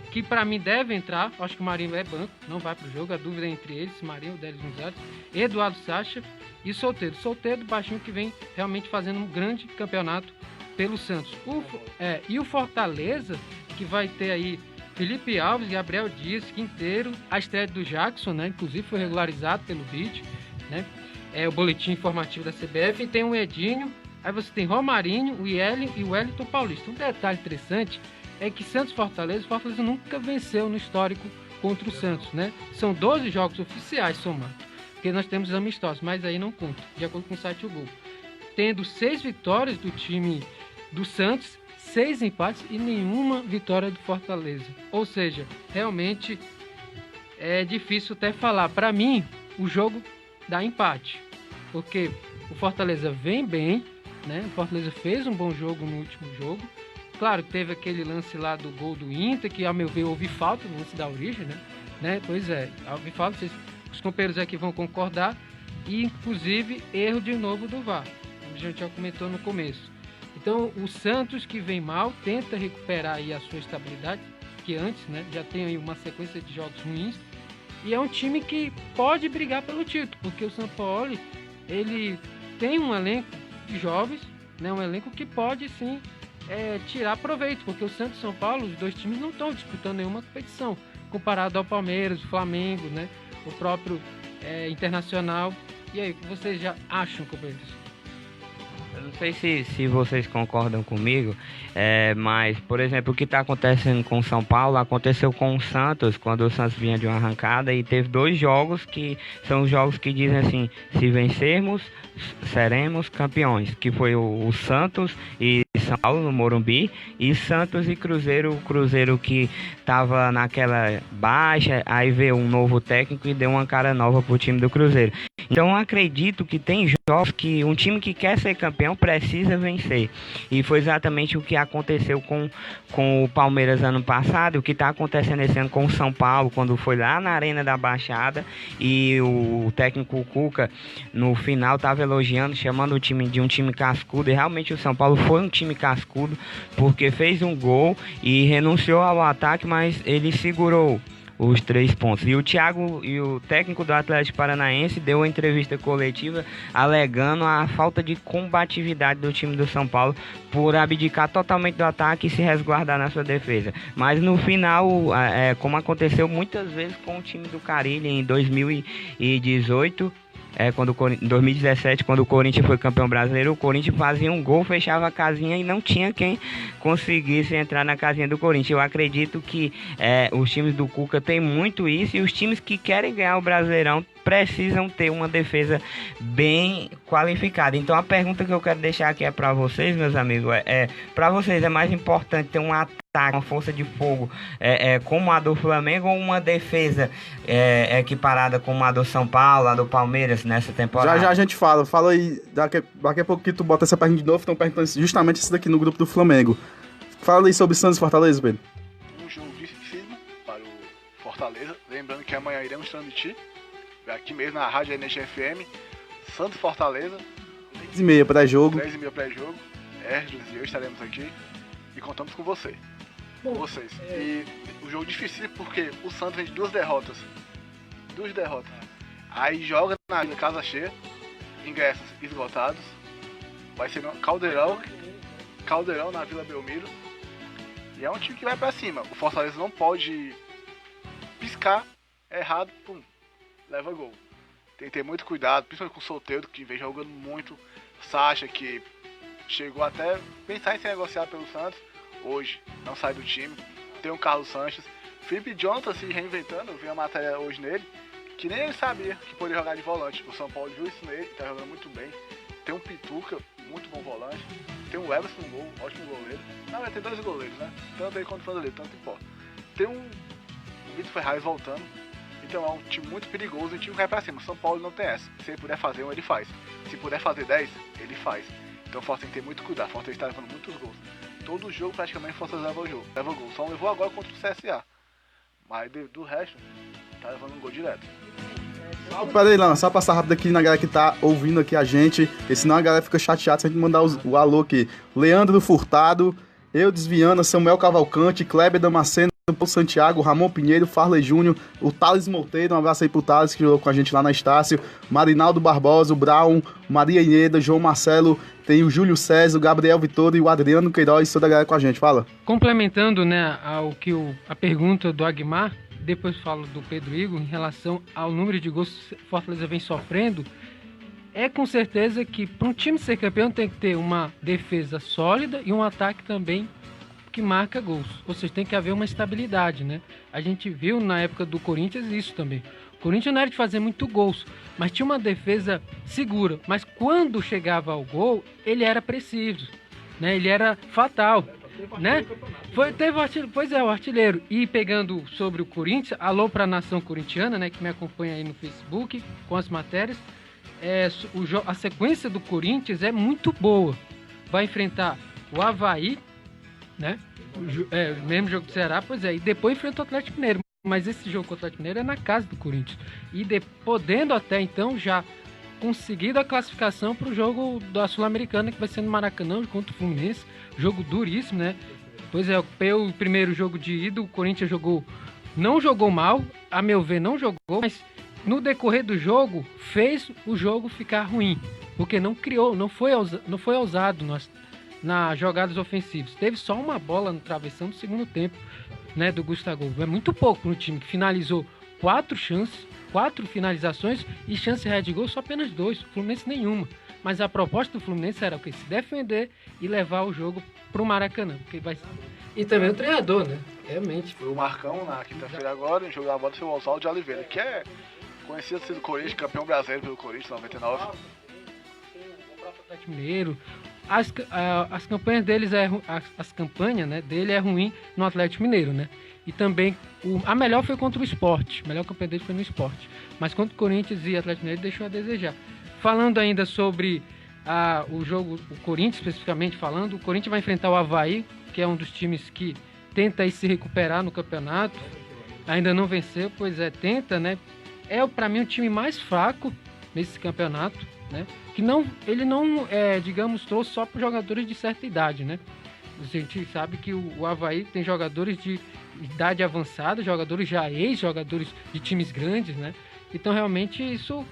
que pra mim deve entrar. Acho que o Marinho é banco, não vai pro jogo. A dúvida é entre eles, Marinho, o Délis Gonzalez, Eduardo Sacha e Soteldo. Soteldo, baixinho, que vem realmente fazendo um grande campeonato pelo Santos. E o Fortaleza, que vai ter aí Felipe Alves, Gabriel Dias, Quinteiro, a estreia do Jackson, né? Inclusive foi regularizado pelo BID, né? É o boletim informativo da CBF. E tem o Edinho, aí você tem Romarinho, o Ieli e o Wellington Paulista. Um detalhe interessante é que Santos Fortaleza, o Fortaleza nunca venceu no histórico contra o Santos, né? São 12 jogos oficiais somando, porque nós temos amistosos, mas aí não conta, de acordo com o site Google. Tendo 6 vitórias do time do Santos, 6 empates e nenhuma vitória do Fortaleza. Ou seja, realmente é difícil até falar. Para mim, o jogo dá empate, porque o Fortaleza vem bem, né? O Fortaleza fez um bom jogo no último jogo. Claro, teve aquele lance lá do gol do Inter, que, a meu ver, houve falta no lance da origem, né? Pois é, houve falta, os companheiros aqui vão concordar, e, inclusive, erro de novo do VAR, como a gente já comentou no começo. Então, o Santos, que vem mal, tenta recuperar aí a sua estabilidade, que antes, né, já tem aí uma sequência de jogos ruins, e é um time que pode brigar pelo título, porque o São Paulo, ele tem um elenco de jovens, né, um elenco que pode, sim, tirar proveito, porque o Santos e São Paulo, os dois times não estão disputando nenhuma competição, comparado ao Palmeiras, o Flamengo, né, o próprio Internacional. E aí, o que vocês já acham, companheiros? Eu não sei se vocês concordam comigo, mas, por exemplo, o que está acontecendo com o São Paulo aconteceu com o Santos, quando o Santos vinha de uma arrancada, e teve 2 jogos que são os jogos que dizem assim: se vencermos, seremos campeões, que foi o Santos e São Paulo no Morumbi, e Santos e Cruzeiro, o Cruzeiro que estava naquela baixa, aí veio um novo técnico e deu uma cara nova pro time do Cruzeiro. Então acredito que tem jogos que um time que quer ser campeão precisa vencer, e foi exatamente o que aconteceu com o Palmeiras ano passado, o que está acontecendo esse ano com o São Paulo, quando foi lá na Arena da Baixada, e o técnico Cuca no final estava elogiando, chamando o time de um time cascudo, e realmente o São Paulo foi um time cascudo, porque fez um gol e renunciou ao ataque, mas ele segurou os 3 pontos. E o Thiago, e o técnico do Atlético Paranaense, deu uma entrevista coletiva alegando a falta de combatividade do time do São Paulo por abdicar totalmente do ataque e se resguardar na sua defesa. Mas no final, como aconteceu muitas vezes com o time do Carille em 2018, em 2017, quando o Corinthians foi campeão brasileiro, o Corinthians fazia um gol, fechava a casinha e não tinha quem conseguisse entrar na casinha do Corinthians. Eu acredito que os times do Cuca têm muito isso, e os times que querem ganhar o Brasileirão precisam ter uma defesa bem qualificada. Então a pergunta que eu quero deixar aqui é para vocês, meus amigos, para vocês é mais importante ter um ataque, uma força de fogo como a do Flamengo, ou uma defesa equiparada com a do São Paulo, a do Palmeiras nessa temporada? Já a gente fala aí, daqui a pouco que tu bota essa pergunta de novo, estão perguntando justamente isso daqui no grupo do Flamengo. Fala aí sobre Santos e Fortaleza, Pedro. Um jogo difícil para o Fortaleza, lembrando que amanhã iremos transmitir aqui mesmo na Rádio Energia FM, Santos Fortaleza, 3h30 pré-jogo. 3h30 pré-jogo. Erles e eu estaremos aqui e contamos com você. Com vocês. E o jogo difícil porque o Santos vem de 2 derrotas. 2 derrotas. Aí joga na casa cheia, ingressos esgotados. Vai ser um caldeirão na Vila Belmiro. E é um time que vai pra cima. O Fortaleza não pode piscar errado, pum, leva gol. Tem que ter muito cuidado, principalmente com o Soteldo, que vem jogando muito. Sacha, que chegou até pensar em se negociar pelo Santos, hoje não sai do time. Tem o Carlos Sanches. Felipe Jonathan se reinventando, eu vi uma matéria hoje nele, que nem ele sabia que poderia jogar de volante. O São Paulo viu isso nele, tá jogando muito bem. Tem um Pituca, muito bom volante. Tem o Everson no gol, ótimo goleiro. Na verdade tem 2 goleiros, né? Tanto ele quanto o Vanderlei, tanto importa. Tem o Vitor Ferraz voltando. Então é um time muito perigoso e um time que vai pra cima. O São Paulo não tem essa. Se ele puder fazer 1, ele faz. Se puder fazer 10, ele faz. Então o Fortaleza tem que ter muito cuidado. O Fortaleza está levando muitos gols. Todo jogo praticamente o Fortaleza leva gol. Só não levou agora contra o CSA. Mas do resto, tá levando um gol direto. Pera aí, Lana, só passar rápido aqui na galera que tá ouvindo aqui a gente, porque senão a galera fica chateada se a gente mandar o alô aqui. Leandro Furtado, Eudes Viana, Samuel Cavalcante, Kleber Damasceno, por Santiago, Ramon Pinheiro, Farley Júnior, o Thales Monteiro, um abraço aí pro Thales, que jogou com a gente lá na Estácio, Marinaldo Barbosa, o Brown, Maria Ineda, João Marcelo, tem o Júlio César, o Gabriel Vitor e o Adriano Queiroz, toda a galera com a gente, fala. Complementando, né, a pergunta do Agmar, depois falo do Pedro Igor, em relação ao número de gols que Fortaleza vem sofrendo, é com certeza que para um time ser campeão tem que ter uma defesa sólida e um ataque também que marca gols, ou seja, tem que haver uma estabilidade, né? A gente viu na época do Corinthians isso também. O Corinthians não era de fazer muito gols, mas tinha uma defesa segura, mas quando chegava ao gol, ele era preciso, né? Ele era fatal, né? O artilheiro. E pegando sobre o Corinthians, alô para a nação corintiana, né, que me acompanha aí no Facebook com as matérias, a sequência do Corinthians é muito boa. Vai enfrentar o Avaí, né? O mesmo jogo do Ceará, pois é, e depois enfrenta o Atlético Mineiro. Mas esse jogo contra o Atlético Mineiro é na casa do Corinthians. E podendo até então já conseguir a classificação para o jogo da Sul-Americana, que vai ser no Maracanã contra o Fluminense. Jogo duríssimo, né? Pois é, pelo primeiro jogo de ida, o Corinthians não jogou mal, a meu ver não jogou, mas no decorrer do jogo fez o jogo ficar ruim, porque não foi ousado nas jogadas ofensivas. Teve só uma bola no travessão do segundo tempo, né, do Gustavo. É muito pouco no time que finalizou 4 finalizações e chance real de gol só apenas 2, o Fluminense nenhuma. Mas a proposta do Fluminense era o que? Se defender e levar o jogo pro Maracanã. E também o treinador, né? Realmente. Foi o Marcão na quinta-feira agora, e jogou a bola foi o Oswaldo de Oliveira, que é conhecido ser do Corinthians, campeão brasileiro pelo Corinthians, 99. O próprio Atlético Mineiro. As campanhas deles as campanhas, né, dele é ruim no Atlético Mineiro, né? E também a melhor foi contra o Sport. A melhor campanha dele foi no Sport. Mas contra o Corinthians e Atlético Mineiro deixou a desejar. Falando ainda sobre o jogo, o Corinthians especificamente falando, o Corinthians vai enfrentar o Avaí, que é um dos times que tenta aí se recuperar no campeonato. Ainda não venceu, pois tenta, né? É para mim o time mais fraco nesse campeonato, né? Que ele não digamos, trouxe só para jogadores de certa idade, né? A gente sabe que o Avaí tem jogadores de idade avançada, jogadores já jogadores de times grandes, né? Então realmente isso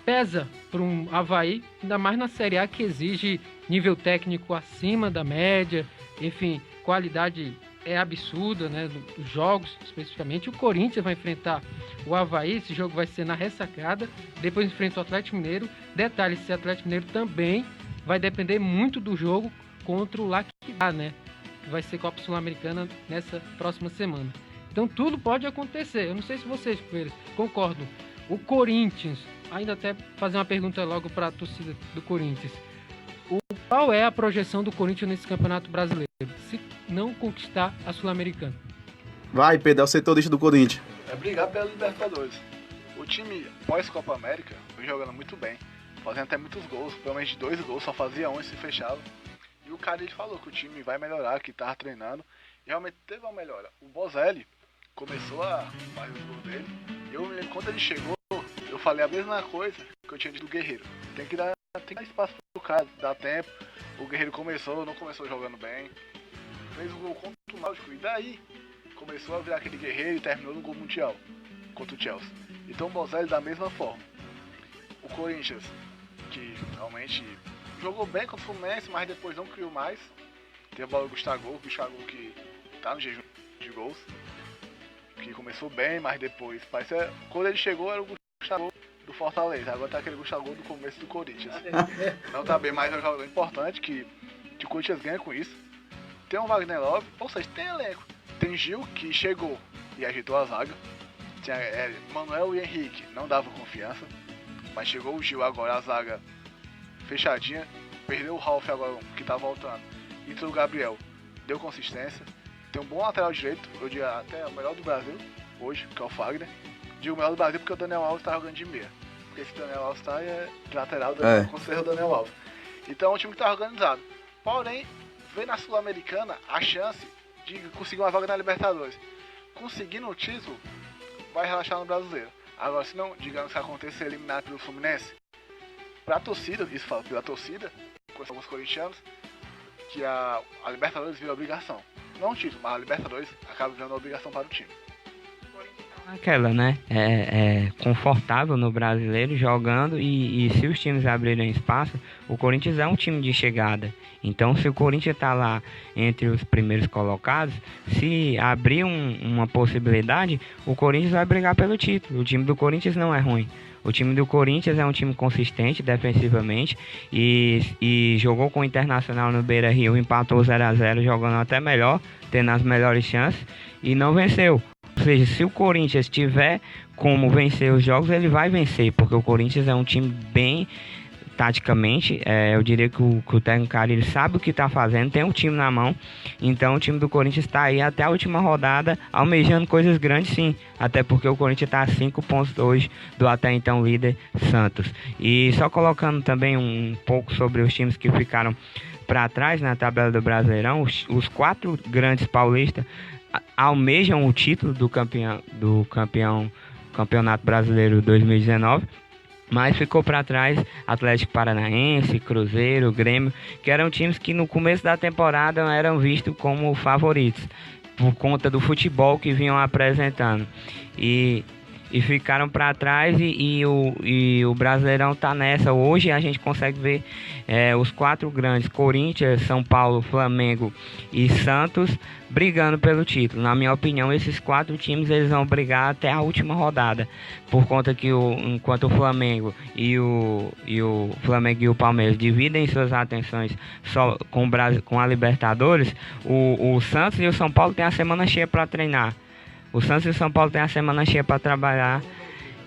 pesa para um Avaí, ainda mais na Série A, que exige nível técnico acima da média, enfim, qualidade é absurda, né? Dos jogos, especificamente. O Corinthians vai enfrentar o Avaí, esse jogo vai ser na ressacada, depois enfrenta o Atlético Mineiro. Detalhe, esse Atlético Mineiro também vai depender muito do jogo contra o Laquidá, né? Que vai ser Copa Sul-Americana nessa próxima semana. Então tudo pode acontecer. Eu não sei se vocês, concordam. O Corinthians, ainda até fazer uma pergunta logo para a torcida do Corinthians. Qual é a projeção do Corinthians nesse Campeonato Brasileiro, se não conquistar a Sul-Americana? Vai, Pedro, é o setorista do Corinthians. É brigar pela Libertadores. O time pós-Copa América vem jogando muito bem, fazendo até muitos gols, provavelmente 2 gols, só fazia 1 e se fechava. E o cara ele falou que o time vai melhorar, que tava treinando, e realmente teve uma melhora. O Bozelli começou a fazer os gols dele, e eu me lembro quando ele chegou, eu falei a mesma coisa que eu tinha dito do Guerreiro. Tem que dar espaço pro cara, dar tempo. O Guerreiro não começou jogando bem, fez um gol contra o Náutico, e daí começou a virar aquele Guerreiro e terminou no gol mundial contra o Chelsea. Então o Bozelli da mesma forma. O Corinthians, que realmente jogou bem contra o Fluminense, mas depois não criou mais. Teve a bola do Gustavo que tá no jejum de gols, que começou bem, mas depois quando ele chegou era o Gustavo do Fortaleza, agora tá aquele Gustavo do começo do Corinthians. Não tá bem, mas é um jogador importante que o Corinthians ganha com isso. Tem um Wagner Love, ou seja, tem elenco. Tem Gil, que chegou e ajeitou a zaga. Tinha Manuel e Henrique, não davam confiança, mas chegou o Gil agora, a zaga fechadinha. Perdeu o Ralf agora, que tá voltando. Entrou o Gabriel, deu consistência. Tem um bom lateral direito, eu diria até o melhor do Brasil hoje, que é o Fagner. Digo o melhor do Brasil porque o Daniel Alves tá jogando de meia. Porque esse Daniel Alves tá de lateral, considera o Daniel Alves. Então é um time que tá organizado. Porém, vê na Sul-Americana a chance de conseguir uma vaga na Libertadores. Conseguindo o título, vai relaxar no Brasileiro. Agora, se não, digamos que aconteça ser eliminado pelo Fluminense, pra torcida, isso fala pela torcida, com alguns corintianos, que a Libertadores vira obrigação. não o título, mas a Libertadores acaba virando uma obrigação para o time. Aquela, né? É confortável no brasileiro jogando e se os times abrirem espaço, o Corinthians é um time de chegada. Então, se o Corinthians está lá entre os primeiros colocados, se abrir uma possibilidade, o Corinthians vai brigar pelo título. O time do Corinthians não é ruim. O time do Corinthians é um time consistente defensivamente e jogou com o Internacional no Beira-Rio, empatou 0-0, jogando até melhor, tendo as melhores chances e não venceu. Ou seja, se o Corinthians tiver como vencer os jogos, ele vai vencer, porque o Corinthians é um time bem taticamente, eu diria que o técnico Carille sabe o que está fazendo, tem um time na mão, então o time do Corinthians está aí até a última rodada, almejando coisas grandes sim, até porque o Corinthians está a 5 pontos hoje do até então líder Santos. E só colocando também um pouco sobre os times que ficaram para trás na tabela do Brasileirão, os 4 grandes paulistas almejam o título do Campeonato Brasileiro 2019, mas ficou para trás Atlético Paranaense, Cruzeiro, Grêmio, que eram times que no começo da temporada eram vistos como favoritos, por conta do futebol que vinham apresentando. E ficaram para trás e o Brasileirão está nessa. Hoje a gente consegue ver os 4 grandes, Corinthians, São Paulo, Flamengo e Santos, brigando pelo título. Na minha opinião, esses 4 times eles vão brigar até a última rodada, por conta que enquanto o Flamengo e o Flamengo e o Palmeiras dividem suas atenções só com a Libertadores, o Santos e o São Paulo têm a semana cheia para treinar. O Santos e o São Paulo têm a semana cheia para trabalhar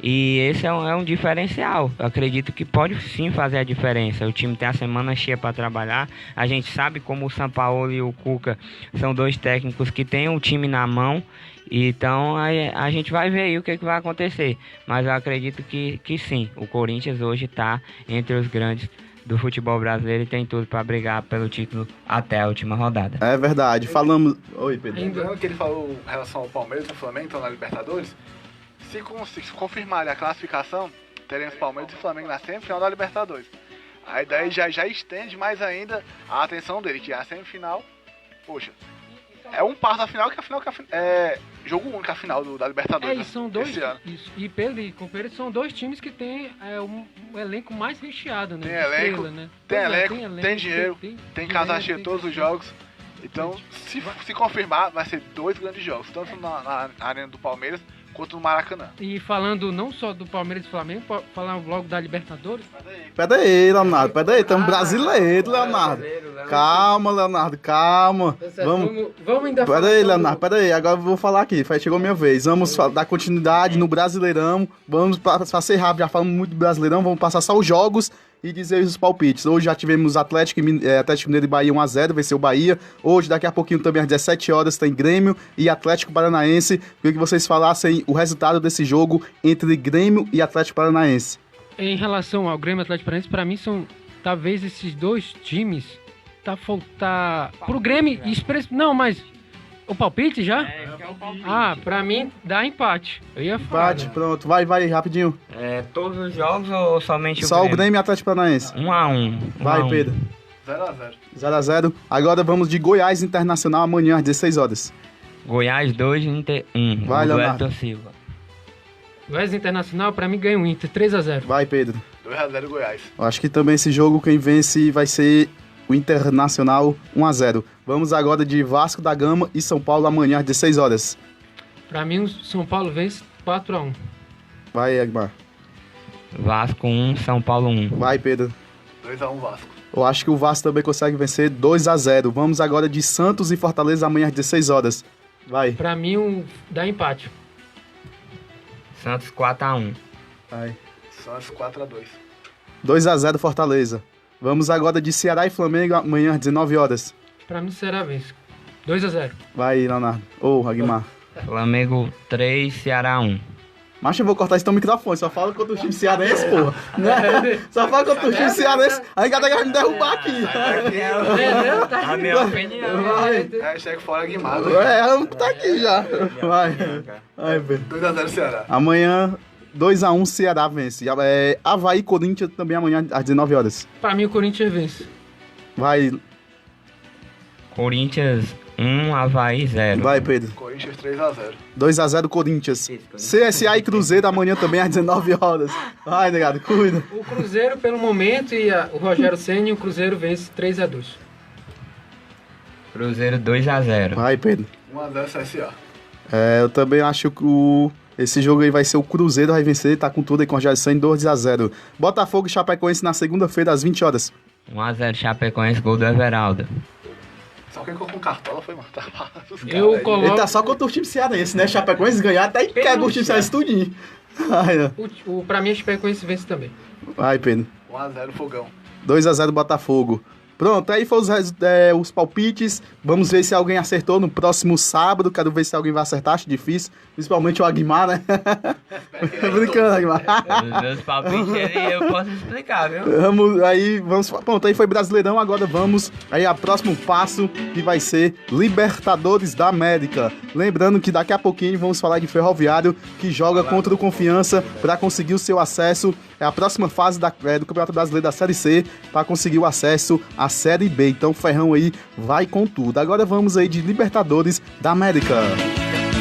e esse é um diferencial. Eu acredito que pode sim fazer a diferença. O time tem a semana cheia para trabalhar. A gente sabe como o Sampaoli e o Cuca são 2 técnicos que têm um time na mão. Então a gente vai ver aí o que vai acontecer. Mas eu acredito que sim, o Corinthians hoje está entre os grandes do futebol brasileiro e tem tudo para brigar pelo título até a última rodada. É verdade, falamos... Oi, Pedro. Lembrando que ele falou em relação ao Palmeiras e ao Flamengo, estão na Libertadores, se confirmar a classificação, teremos Palmeiras e Flamengo na semifinal da Libertadores. Aí daí já estende mais ainda a atenção dele, que é a semifinal, poxa, é um passo da final, que a final é jogo único, a final da Libertadores. E são 2 esse ano. Isso, e Pedro, são 2 times que tem um elenco mais recheado, né? Tem elenco, Estrela, né? tem dinheiro, tem casa cheia todos os jogos. Então, se confirmar, vai ser 2 grandes jogos, tanto na arena do Palmeiras quanto no Maracanã. E falando não só do Palmeiras e Flamengo, falar logo da Libertadores. Pera aí, Leonardo, estamos brasileiro, Leonardo. Calma, Leonardo, calma. Vamos ainda falar. Pera aí, Leonardo, agora eu vou falar aqui, chegou a minha vez. Vamos dar continuidade no Brasileirão, vamos para ser rápido, já falamos muito do Brasileirão, vamos passar só os jogos e dizer os palpites. Hoje já tivemos Atlético Mineiro e Bahia 1-0, venceu o Bahia. Hoje, daqui a pouquinho também às 17 horas, tem Grêmio e Atlético Paranaense. Queria que vocês falassem o resultado desse jogo entre Grêmio e Atlético Paranaense. Em relação ao Grêmio e Atlético Paranaense, para mim são, talvez esses 2 times, pro Grêmio, não, mas o palpite já? Pra mim dá empate. Eu ia falar. Empate, pronto. Vai, rapidinho. Todos os jogos ou somente Só o Grêmio e Atlético Paranaense? 1-1. Vai, Pedro. 0-0. Agora vamos de Goiás Internacional amanhã às 16 horas. Goiás 2, Inter 1. Vai, Leonardo. Silva. Goiás Internacional, pra mim ganha o Inter, 3-0. Vai, Pedro. 2-0 Goiás. Eu acho que também esse jogo quem vence vai ser o Internacional 1-0. Vamos agora de Vasco da Gama e São Paulo amanhã às 16 horas. Pra mim, o São Paulo vence 4-1. Vai, Egmar. Vasco 1, São Paulo 1. Vai, Pedro. 2-1 Vasco. Eu acho que o Vasco também consegue vencer 2-0. Vamos agora de Santos e Fortaleza amanhã às 16 horas. Vai. Pra mim, dá empate. Santos 4-1. Vai. Santos 4-2. 2-0 Fortaleza. Vamos agora de Ceará e Flamengo amanhã às 19 horas. Pra mim, será vence. 2-0. Vai, Leonardo. Agmar. Flamengo 3, Ceará 1. Mas eu vou cortar esse teu microfone, só fala contra o time cearense, porra. Só fala contra o time cearense, aí cada vai me derrubar aqui. A minha opinião. Hashtag fora Guimar. Tá aqui já. Vai, Pedro. 2-0 Ceará. Amanhã, 2-1 Ceará vence. Avaí e Corinthians também amanhã às 19 horas. Pra mim, o Corinthians vence. Vai. Corinthians 1, Avaí 0. Vai, Pedro. Corinthians 3x0. 2x0 Corinthians. CSA e Cruzeiro amanhã também às 19 horas. Vai, negado, cuida. O Cruzeiro, pelo momento, e o Rogério Ceni, o Cruzeiro vence 3x2. Cruzeiro 2x0. Vai, Pedro. 1x0 CSA. Eu também acho que esse jogo aí vai ser o Cruzeiro, vai vencer, tá com tudo aí com o Rogério Ceni, 2x0. Botafogo e Chapecoense na segunda-feira às 20 horas. 1x0 Chapecoense, gol do Everaldo. Só quem colocou cartola foi matar. Eu coloco... Ele tá só contra o time cearense, né? Chapecoense ganhar, até que quebra o time cearense tudinho. Vai, Pra mim, a Chapecoense vence também. vai, Pedro. 1x0 Fogão. 2x0 Botafogo. Pronto, aí foram os palpites. Vamos ver se alguém acertou no próximo sábado. Quero ver se alguém vai acertar, acho difícil. Principalmente o Aguimar, né? Brincando, Aguimar. Os meus palpites aí eu posso explicar, viu? Pronto, aí foi Brasileirão, agora vamos aí a próximo passo, que vai ser Libertadores da América. Lembrando que daqui a pouquinho vamos falar de Ferroviário, que joga contra o Confiança para conseguir o seu acesso. É a próxima fase do Campeonato Brasileiro da Série C para conseguir o acesso à Série B. Então o Ferrão aí vai com tudo. Agora vamos aí de Libertadores da América.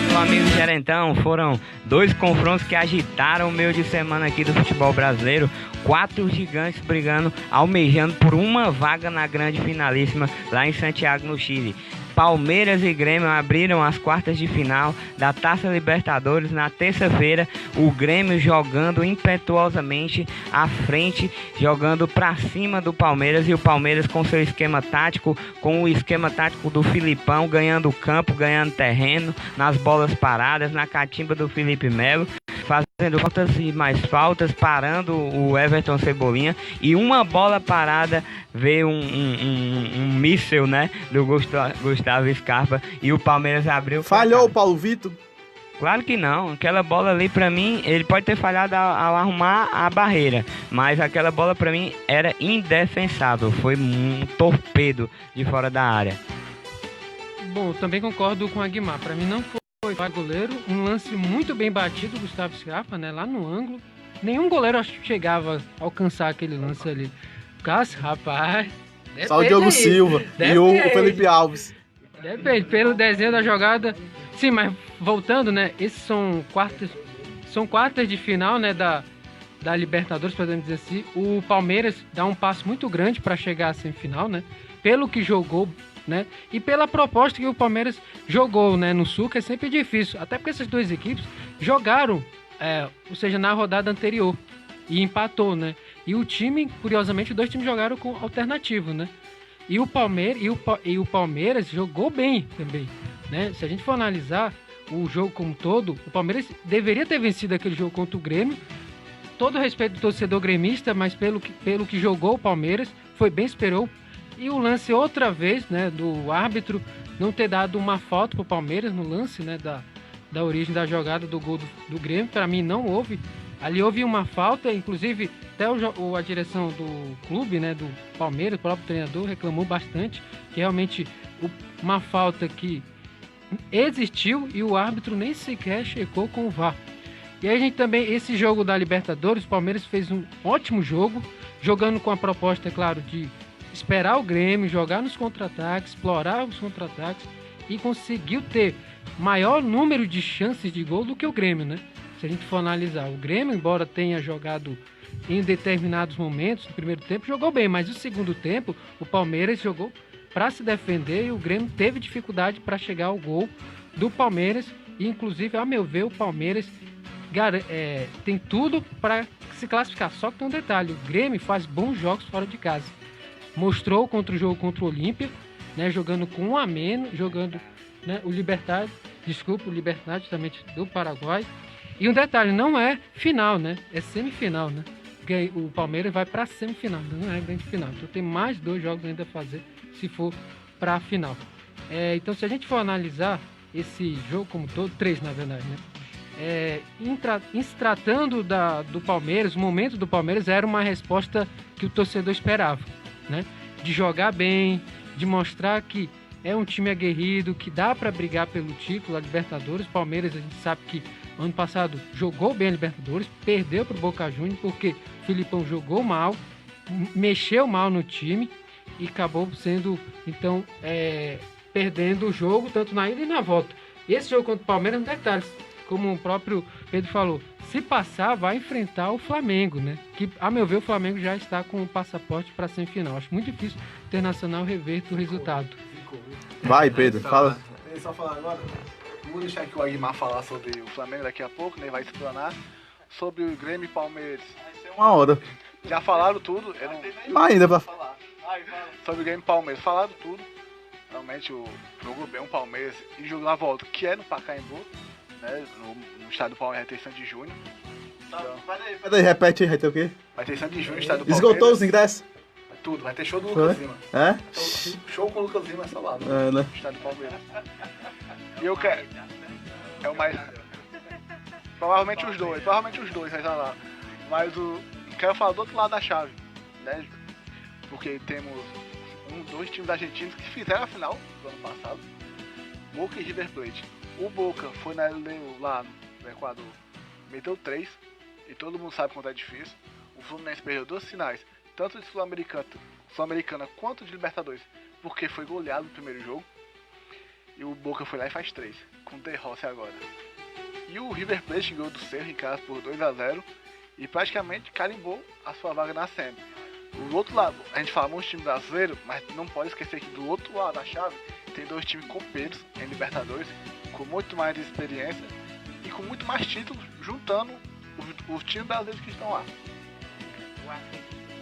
Meu amigo Gerentão, foram 2 confrontos que agitaram o meio de semana aqui do futebol brasileiro. 4 gigantes brigando, almejando por uma vaga na grande finalíssima lá em Santiago, no Chile. Palmeiras e Grêmio abriram as quartas de final da Taça Libertadores na terça-feira. O Grêmio jogando impetuosamente à frente, jogando pra cima do Palmeiras, e o Palmeiras com seu esquema tático, com o esquema tático do Filipão, ganhando campo, ganhando terreno, nas bolas paradas, na catimba do Felipe Melo, fazendo faltas e mais faltas, parando o Everton Cebolinha, e uma bola parada veio um míssil, né, do Gustavo Scarpa, e o Palmeiras abriu. Falhou o Paulo Vitor? Claro que não, aquela bola ali pra mim, ele pode ter falhado ao arrumar a barreira, mas aquela bola pra mim era indefensável, foi um torpedo de fora da área. Bom, também concordo com o Aguimar, pra mim não foi goleiro, um lance muito bem batido do Gustavo Scarpa, né, lá no ângulo. Nenhum goleiro acho que chegava a alcançar aquele lance ali. Cássio, rapaz... Só o Diogo Silva e o Felipe Alves. Depende, pelo desenho da jogada. Sim, mas voltando, né, esses são quartas de final, né, da Libertadores, podemos dizer assim. O Palmeiras dá um passo muito grande para chegar à semifinal, né, pelo que jogou, né, e pela proposta que o Palmeiras jogou, né, no Sul, que é sempre difícil, até porque essas duas equipes jogaram, ou seja, na rodada anterior, e empatou, né, e o time, curiosamente, os dois times jogaram com alternativo, né, e o Palmeiras jogou bem também, né, se a gente for analisar o jogo como todo, o Palmeiras deveria ter vencido aquele jogo contra o Grêmio, todo respeito do torcedor gremista, mas pelo que jogou o Palmeiras, foi bem superior. E o lance outra vez, né, do árbitro não ter dado uma falta pro Palmeiras no lance, né, da origem da jogada do gol do Grêmio, para mim não houve. Ali houve uma falta, inclusive até a direção do clube, né, do Palmeiras, o próprio treinador reclamou bastante, que realmente uma falta que existiu e o árbitro nem sequer checou com o VAR. E aí a gente também, esse jogo da Libertadores, o Palmeiras fez um ótimo jogo, jogando com a proposta, é claro, de esperar o Grêmio, jogar nos contra-ataques, explorar os contra-ataques e conseguiu ter maior número de chances de gol do que o Grêmio, né? Se a gente for analisar, o Grêmio, embora tenha jogado em determinados momentos no primeiro tempo, jogou bem, mas no segundo tempo o Palmeiras jogou para se defender e o Grêmio teve dificuldade para chegar ao gol do Palmeiras e, inclusive, a meu ver, o Palmeiras tem tudo para se classificar. Só que tem um detalhe, o Grêmio faz bons jogos fora de casa. Mostrou contra o jogo contra o Olímpia, né, jogando com um a menos, jogando, né, o Libertad justamente do Paraguai. E um detalhe, não é final, né? É semifinal, né? Porque o Palmeiras vai para semifinal, não é grande final. Então tem mais 2 jogos ainda a fazer se for para a final. Então se a gente for analisar esse jogo como todo, 3 na verdade, né? Em se tratando do Palmeiras, o momento do Palmeiras era uma resposta que o torcedor esperava, né? De jogar bem, de mostrar que é um time aguerrido, que dá para brigar pelo título, a Libertadores. O Palmeiras, a gente sabe que ano passado jogou bem a Libertadores, perdeu para o Boca Juniors porque o Filipão jogou mal, mexeu mal no time e acabou sendo, então, perdendo o jogo, tanto na ida e na volta. E esse jogo contra o Palmeiras, detalhes, como o próprio Pedro falou, se passar, vai enfrentar o Flamengo, né? Que, a meu ver, o Flamengo já está com o passaporte para a semifinal. Acho muito difícil o Internacional reverter o resultado. Vai, Pedro, fala. Só falar agora. Vou deixar aqui o Aguimar falar sobre o Flamengo daqui a pouco, né? Vai explanar sobre o Grêmio e Palmeiras. Uma hora. Já falaram tudo, eu não... Mas ainda pra... falar. Sobre o Grêmio e Palmeiras, falaram tudo. Realmente o jogo bem o Palmeiras e jogo na volta, que é no Pacaembu, né? No estado do Palmeiras vai ter Sandy Júnior. Peraí, repete aí, vai ter o quê? Vai ter Sandy Júnior no estado do Palmeiras. Esgotou os ingressos? Tudo, vai ter show do Lucas Lima. É? Show com o Lucas Lima é só lá, É, né? no estado do Palmeiras. E eu quero... É o mais... Provavelmente os dois vai estar lá. Mas quero falar do outro lado da chave, né? Porque temos dois times argentinos que fizeram a final do ano passado, Boca e River Plate. O Boca foi na LDU lá no Equador, meteu 3, e todo mundo sabe quanto é difícil. O Fluminense perdeu 2 finais, tanto de Sul-Americana quanto de Libertadores, porque foi goleado no primeiro jogo. E o Boca foi lá e faz 3, com De Rossi agora. E o River Plate ganhou do Cerro em casa por 2-0 e praticamente carimbou a sua vaga na SEMI. Do outro lado, a gente fala muito de time brasileiro, mas não pode esquecer que do outro lado da chave tem 2 times copeiros em Libertadores, com muito mais experiência e com muito mais títulos, juntando os times brasileiros que estão lá.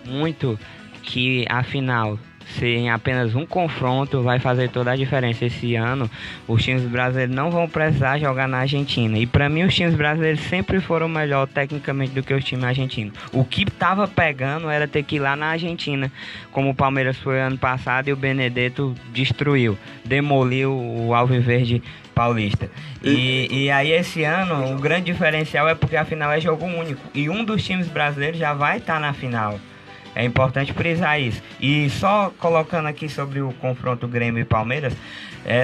Muito que a final ser em apenas um confronto vai fazer toda a diferença. Esse ano os times brasileiros não vão precisar jogar na Argentina, e para mim os times brasileiros sempre foram melhor tecnicamente do que os times argentinos. O que tava pegando era ter que ir lá na Argentina, como o Palmeiras foi ano passado e o Benedetto destruiu, demoliu o Alviverde Paulista. E aí esse ano o grande diferencial é porque a final é jogo único e um dos times brasileiros já vai estar na final. É importante frisar isso. E só colocando aqui sobre o confronto Grêmio e Palmeiras,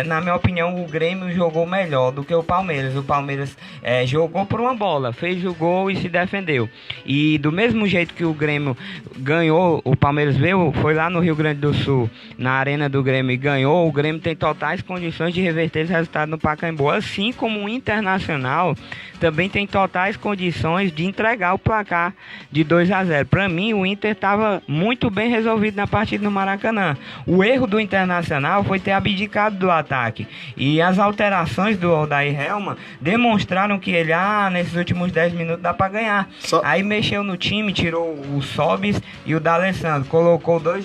na minha opinião, o Grêmio jogou melhor do que o Palmeiras. O Palmeiras jogou por uma bola, fez o gol e se defendeu. E do mesmo jeito que o Grêmio ganhou, o Palmeiras foi lá no Rio Grande do Sul, na arena do Grêmio e ganhou, o Grêmio tem totais condições de reverter esse resultado no Pacaembu. Assim como o Internacional também tem totais condições de entregar o placar de 2-0. Para mim, o Inter estava muito bem resolvido na partida no Maracanã. O erro do Internacional foi ter abdicado do ataque. E as alterações do Odair Hellmann demonstraram que ele, nesses últimos 10 minutos dá para ganhar. Aí mexeu no time, tirou o Sobis e o D'Alessandro, colocou 2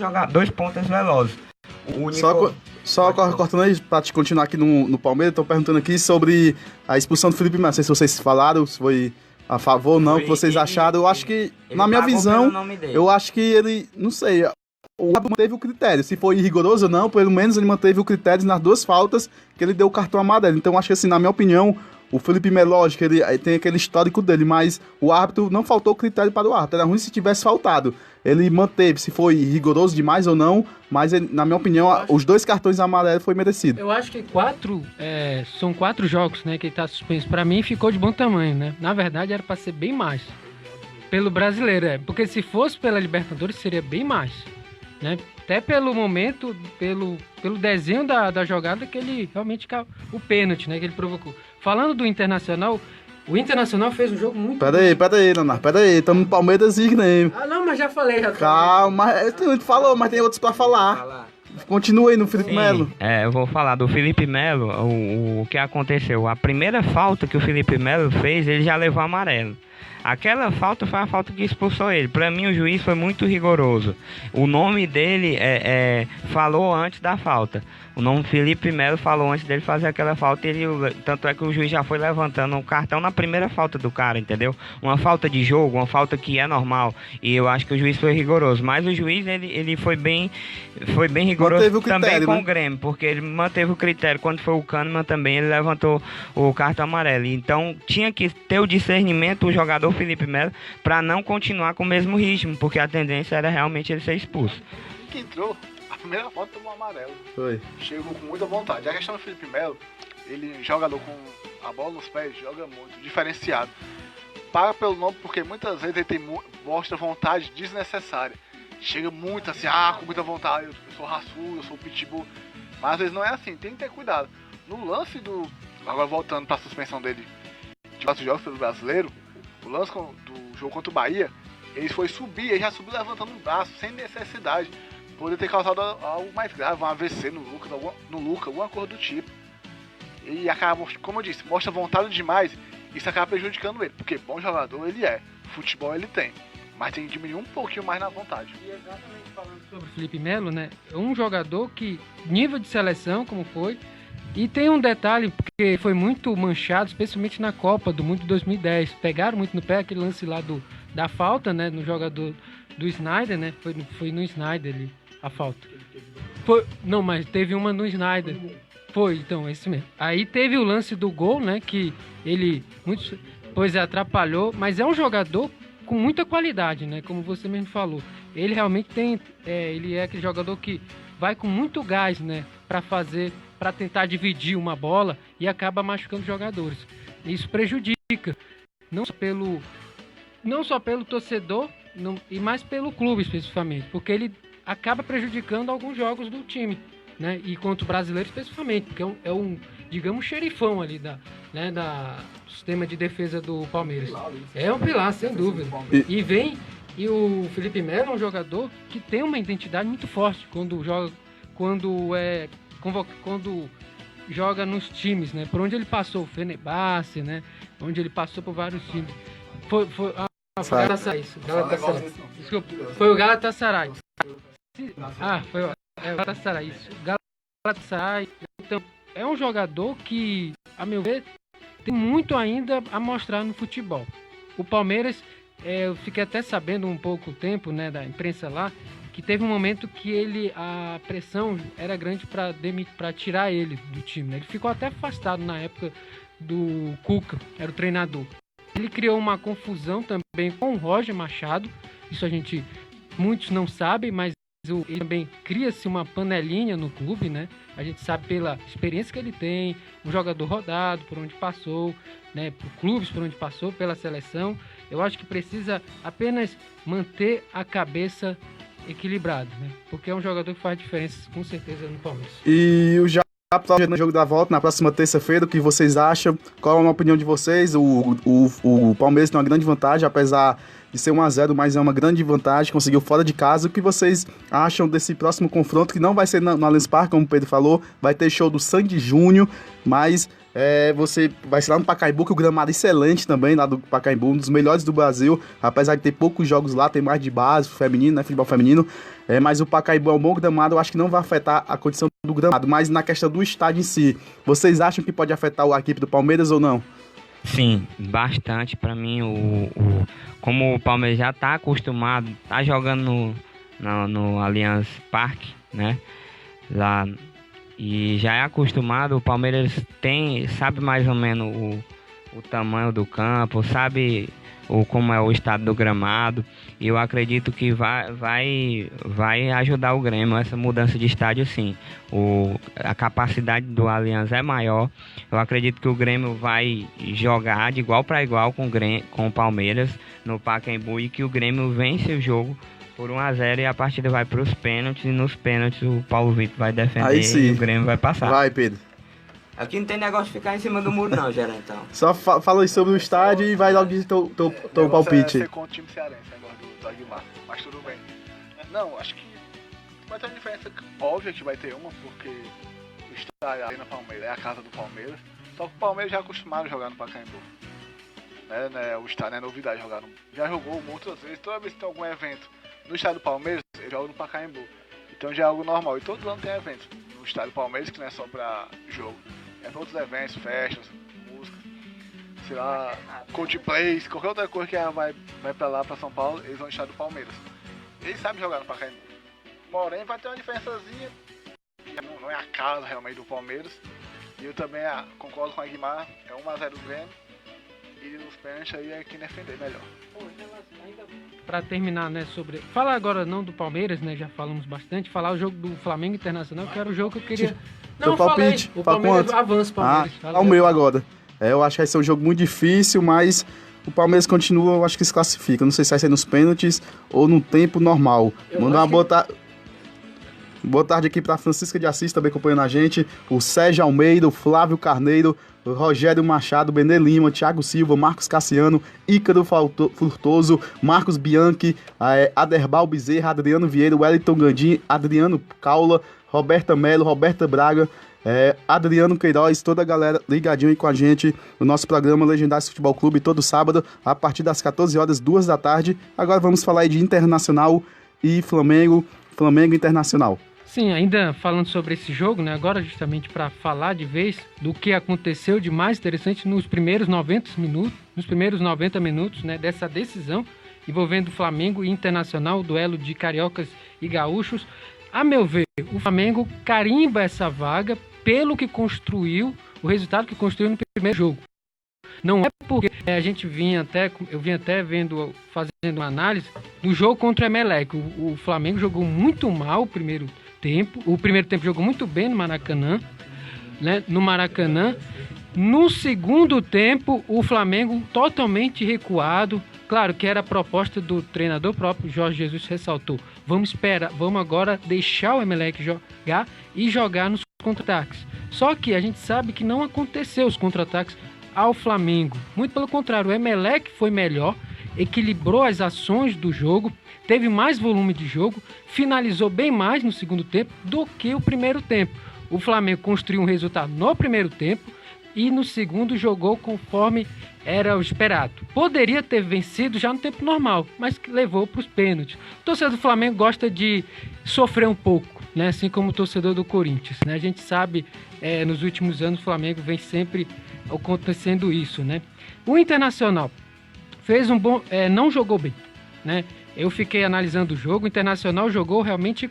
pontas velozes. Só cortando aí, pra te continuar aqui no Palmeiras, tô perguntando aqui sobre a expulsão do Felipe Melo. Não sei se vocês falaram, se foi a favor ou não, o que vocês acharam. Eu acho que, na minha visão, eu acho que ele, não sei, o árbitro manteve o critério. Se foi rigoroso ou não, pelo menos ele manteve o critério nas 2 faltas que ele deu o cartão amarelo. Então, acho que assim, na minha opinião, o Felipe Melo, lógico, ele tem aquele histórico dele, mas o árbitro não faltou critério para o árbitro. Era ruim se tivesse faltado. Ele manteve se foi rigoroso demais ou não, mas ele, na minha opinião, os 2 cartões amarelos foi merecido. Eu acho que são 4 jogos, né, que ele tá suspenso. Para mim ficou de bom tamanho, né? Na verdade era para ser bem mais. Pelo brasileiro, porque se fosse pela Libertadores seria bem mais, né? Até pelo momento, pelo desenho da jogada que ele realmente... O pênalti, né, que ele provocou. Falando do Internacional, o Internacional fez um jogo muito... Pera aí, Leonardo, estamos no Palmeiras e Grêmio. Não, mas já falei. Calma, tu falou, mas tem outros pra falar. Continua aí no Felipe Melo. Eu vou falar do Felipe Melo, o que aconteceu. A primeira falta que o Felipe Melo fez, ele já levou amarelo. Aquela falta foi a falta que expulsou ele. Para mim, o juiz foi muito rigoroso. O nome dele falou antes da falta. O nome Felipe Melo falou antes dele fazer aquela falta. Tanto é que o juiz já foi levantando o cartão na primeira falta do cara, entendeu? Uma falta de jogo, uma falta que é normal. E eu acho que o juiz foi rigoroso. Mas o juiz, ele foi bem rigoroso também com o Grêmio. Porque ele manteve o critério. Quando foi o Kahneman também, ele levantou o cartão amarelo. Então, tinha que ter o discernimento, o jogador Felipe Melo, para não continuar com o mesmo ritmo. Porque a tendência era realmente ele ser expulso. Que entrou, a primeira volta tomou amarelo. Foi. Chegou com muita vontade. A questão do Felipe Melo, ele jogador com a bola nos pés, joga muito, diferenciado. Paga pelo nome porque muitas vezes ele mostra vontade desnecessária. chega muito assim, com muita vontade, eu sou raçudo, eu sou pitbull. Mas às vezes não é assim, tem que ter cuidado. No lance agora voltando pra suspensão dele de 4 jogos pelo Brasileiro, o lance do jogo contra o Bahia, ele foi subir, ele já subiu levantando o braço, sem necessidade. Poderia ter causado algo mais grave, um AVC no Lucas, alguma coisa do tipo. E acaba, como eu disse, mostra vontade demais, isso acaba prejudicando ele, porque bom jogador ele é, futebol ele tem, mas tem que diminuir um pouquinho mais na vontade. E exatamente falando sobre o Felipe Melo, né, é um jogador que, nível de seleção, como foi, e tem um detalhe, porque foi muito manchado, especialmente na Copa do Mundo de 2010, pegaram muito no pé aquele lance lá da falta, né, no jogador do Sneijder, né, foi no Sneijder ali, a falta. Não, mas teve uma no Sneijder. Foi, então, esse mesmo. Aí teve o lance do gol, né, que ele atrapalhou, mas é um jogador com muita qualidade, né, como você mesmo falou. Ele realmente ele é aquele jogador que vai com muito gás, né, para tentar dividir uma bola e acaba machucando os jogadores. Isso prejudica, não só pelo torcedor, e mais pelo clube especificamente, porque ele acaba prejudicando alguns jogos do time, né? E contra o brasileiro especificamente, porque é um digamos, xerifão ali do sistema de defesa do Palmeiras. É um pilar, sem dúvida. E o Felipe Melo é um jogador que tem uma identidade muito forte quando joga nos times, né? Por onde ele passou, o Fenerbahçe, né? Onde ele passou por vários times. Foi o Galatasaray. Desculpa, foi o Galatasaray. Foi o Galatasaray. Isso. Galatasaray. Então, é um jogador que, a meu ver, tem muito ainda a mostrar no futebol. O Palmeiras, eu fiquei até sabendo um pouco tempo, né, da imprensa lá, que teve um momento que a pressão era grande para tirar ele do time, né? Ele ficou até afastado na época do Cuca, era o treinador. Ele criou uma confusão também com o Roger Machado, isso muitos não sabem, mas ele também cria-se uma panelinha no clube, né? A gente sabe pela experiência que ele tem, um jogador rodado, por onde passou, né? Por clubes, por onde passou, pela seleção. Eu acho que precisa apenas manter a cabeça equilibrada, né? Porque é um jogador que faz diferença, com certeza, no Palmeiras. E o no jogo da volta, na próxima terça-feira, o que vocês acham? Qual é a opinião de vocês? O Palmeiras tem uma grande vantagem, apesar de ser 1-0, mas é uma grande vantagem, conseguiu fora de casa. O que vocês acham desse próximo confronto, que não vai ser no Allianz Parque, como o Pedro falou, vai ter show do Sandy Júnior, mas você vai ser lá no Pacaembu, que o gramado é excelente também, lá do Pacaembu, um dos melhores do Brasil, apesar de ter poucos jogos lá, tem mais de base, feminino, né, futebol feminino, mas o Pacaembu é um bom gramado, eu acho que não vai afetar a condição do gramado, mas na questão do estádio em si, vocês acham que pode afetar a equipe do Palmeiras ou não? Sim, bastante. Para mim, como o Palmeiras já está acostumado, tá jogando no Allianz Parque, né? Lá, e já é acostumado, o Palmeiras sabe mais ou menos o tamanho do campo, sabe como é o estado do gramado, e eu acredito que vai ajudar o Grêmio essa mudança de estádio, sim. A capacidade do Allianz é maior, eu acredito que o Grêmio vai jogar de igual para igual com o Palmeiras no Pacaembu, e que o Grêmio vence o jogo por 1-0 e a partida vai para os pênaltis, e nos pênaltis o Paulo Vitor vai defender e o Grêmio vai passar. Vai, Pedro. Aqui não tem negócio de ficar em cima do muro não, Gerard, então. Só fala aí sobre o estádio e vai logo de teu palpite. Você contra o time cearense agora do Aguilar, mas tudo bem. Não, acho que vai ter uma diferença óbvia que vai ter uma, porque o estádio ali na Palmeiras é a casa do Palmeiras, só que o Palmeiras já é acostumado a jogar no Pacaembu. O estádio não é novidade jogar já jogou muitas vezes, toda vez que tem algum evento no estádio do Palmeiras, ele joga no Pacaembu. Então já é algo normal, e todo ano tem evento no estádio do Palmeiras, que não é só pra jogo. É pra outros eventos, festas, músicas, sei lá, coldplays, qualquer outra coisa que vai pra lá, pra São Paulo, eles vão no estádio do Palmeiras. Eles sabem jogar no Pacaembu. Porém, vai ter uma diferençazinha, que não é a casa realmente do Palmeiras. E eu também concordo com a Aguimar, é 1-0 do Grêmio. E nos pênaltis aí é quem defender melhor. Para terminar, né, falar agora não do Palmeiras, né, já falamos bastante, falar o jogo do Flamengo Internacional, que era o jogo que eu queria... Não, eu falei, o Palmeiras avança, Palmeiras. O meu agora. Eu acho que vai ser um jogo muito difícil, mas o Palmeiras continua, eu acho que se classifica. Não sei se vai ser nos pênaltis ou no tempo normal. Mandar uma boa tarde aqui para Francisca de Assis, também acompanhando a gente. O Sérgio Almeida, o Flávio Carneiro, o Rogério Machado, Benê Lima, Thiago Silva, Marcos Cassiano, Ícaro Furtoso, Marcos Bianchi, Aderbal Bezerra, Adriano Vieira, Wellington Gandim, Adriano Caula, Roberta Melo, Roberta Braga, Adriano Queiroz, toda a galera ligadinho aí com a gente no nosso programa Legendários Futebol Clube, todo sábado, a partir das 14 horas, 2 da tarde. Agora vamos falar aí de Internacional e Flamengo Internacional. Sim, ainda falando sobre esse jogo, né? Agora justamente para falar de vez do que aconteceu de mais interessante nos primeiros 90 minutos, né, dessa decisão envolvendo Flamengo e Internacional, duelo de cariocas e gaúchos. A meu ver, o Flamengo carimba essa vaga pelo que construiu, o resultado que construiu no primeiro jogo. Não é porque eu vinha até fazendo uma análise do jogo contra o Emelec. O Flamengo jogou muito mal o primeiro tempo. O primeiro tempo jogou muito bem no Maracanã, né? No segundo tempo, o Flamengo totalmente recuado. Claro que era a proposta do treinador próprio, Jorge Jesus ressaltou. Vamos agora deixar o Emelec jogar e jogar nos contra-ataques. Só que a gente sabe que não aconteceu os contra-ataques ao Flamengo. Muito pelo contrário, o Emelec foi melhor, equilibrou as ações do jogo, teve mais volume de jogo, finalizou bem mais no segundo tempo do que o primeiro tempo. O Flamengo construiu um resultado no primeiro tempo e no segundo jogou conforme era o esperado. Poderia ter vencido já no tempo normal, mas levou para os pênaltis. O torcedor do Flamengo gosta de sofrer um pouco, né? Assim como o torcedor do Corinthians, né? A gente sabe, nos últimos anos o Flamengo vem sempre acontecendo isso, né? O Internacional fez um bom... não jogou bem, né? Eu fiquei analisando o jogo, o Internacional jogou realmente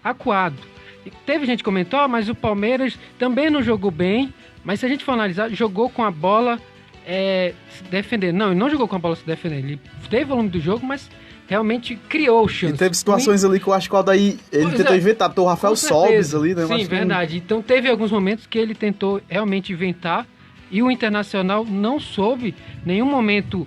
acuado. E teve gente que comentou, mas o Palmeiras também não jogou bem, mas se a gente for analisar, jogou com a bola se defendendo. Não, ele não jogou com a bola se defendendo, ele teve volume do jogo, mas realmente criou chance. E teve situações ali que eu acho que o Aldair, ele tentou inventar, o Rafael Sobis ali, né? Sim, verdade. Então teve alguns momentos que ele tentou realmente inventar e o Internacional não soube em nenhum momento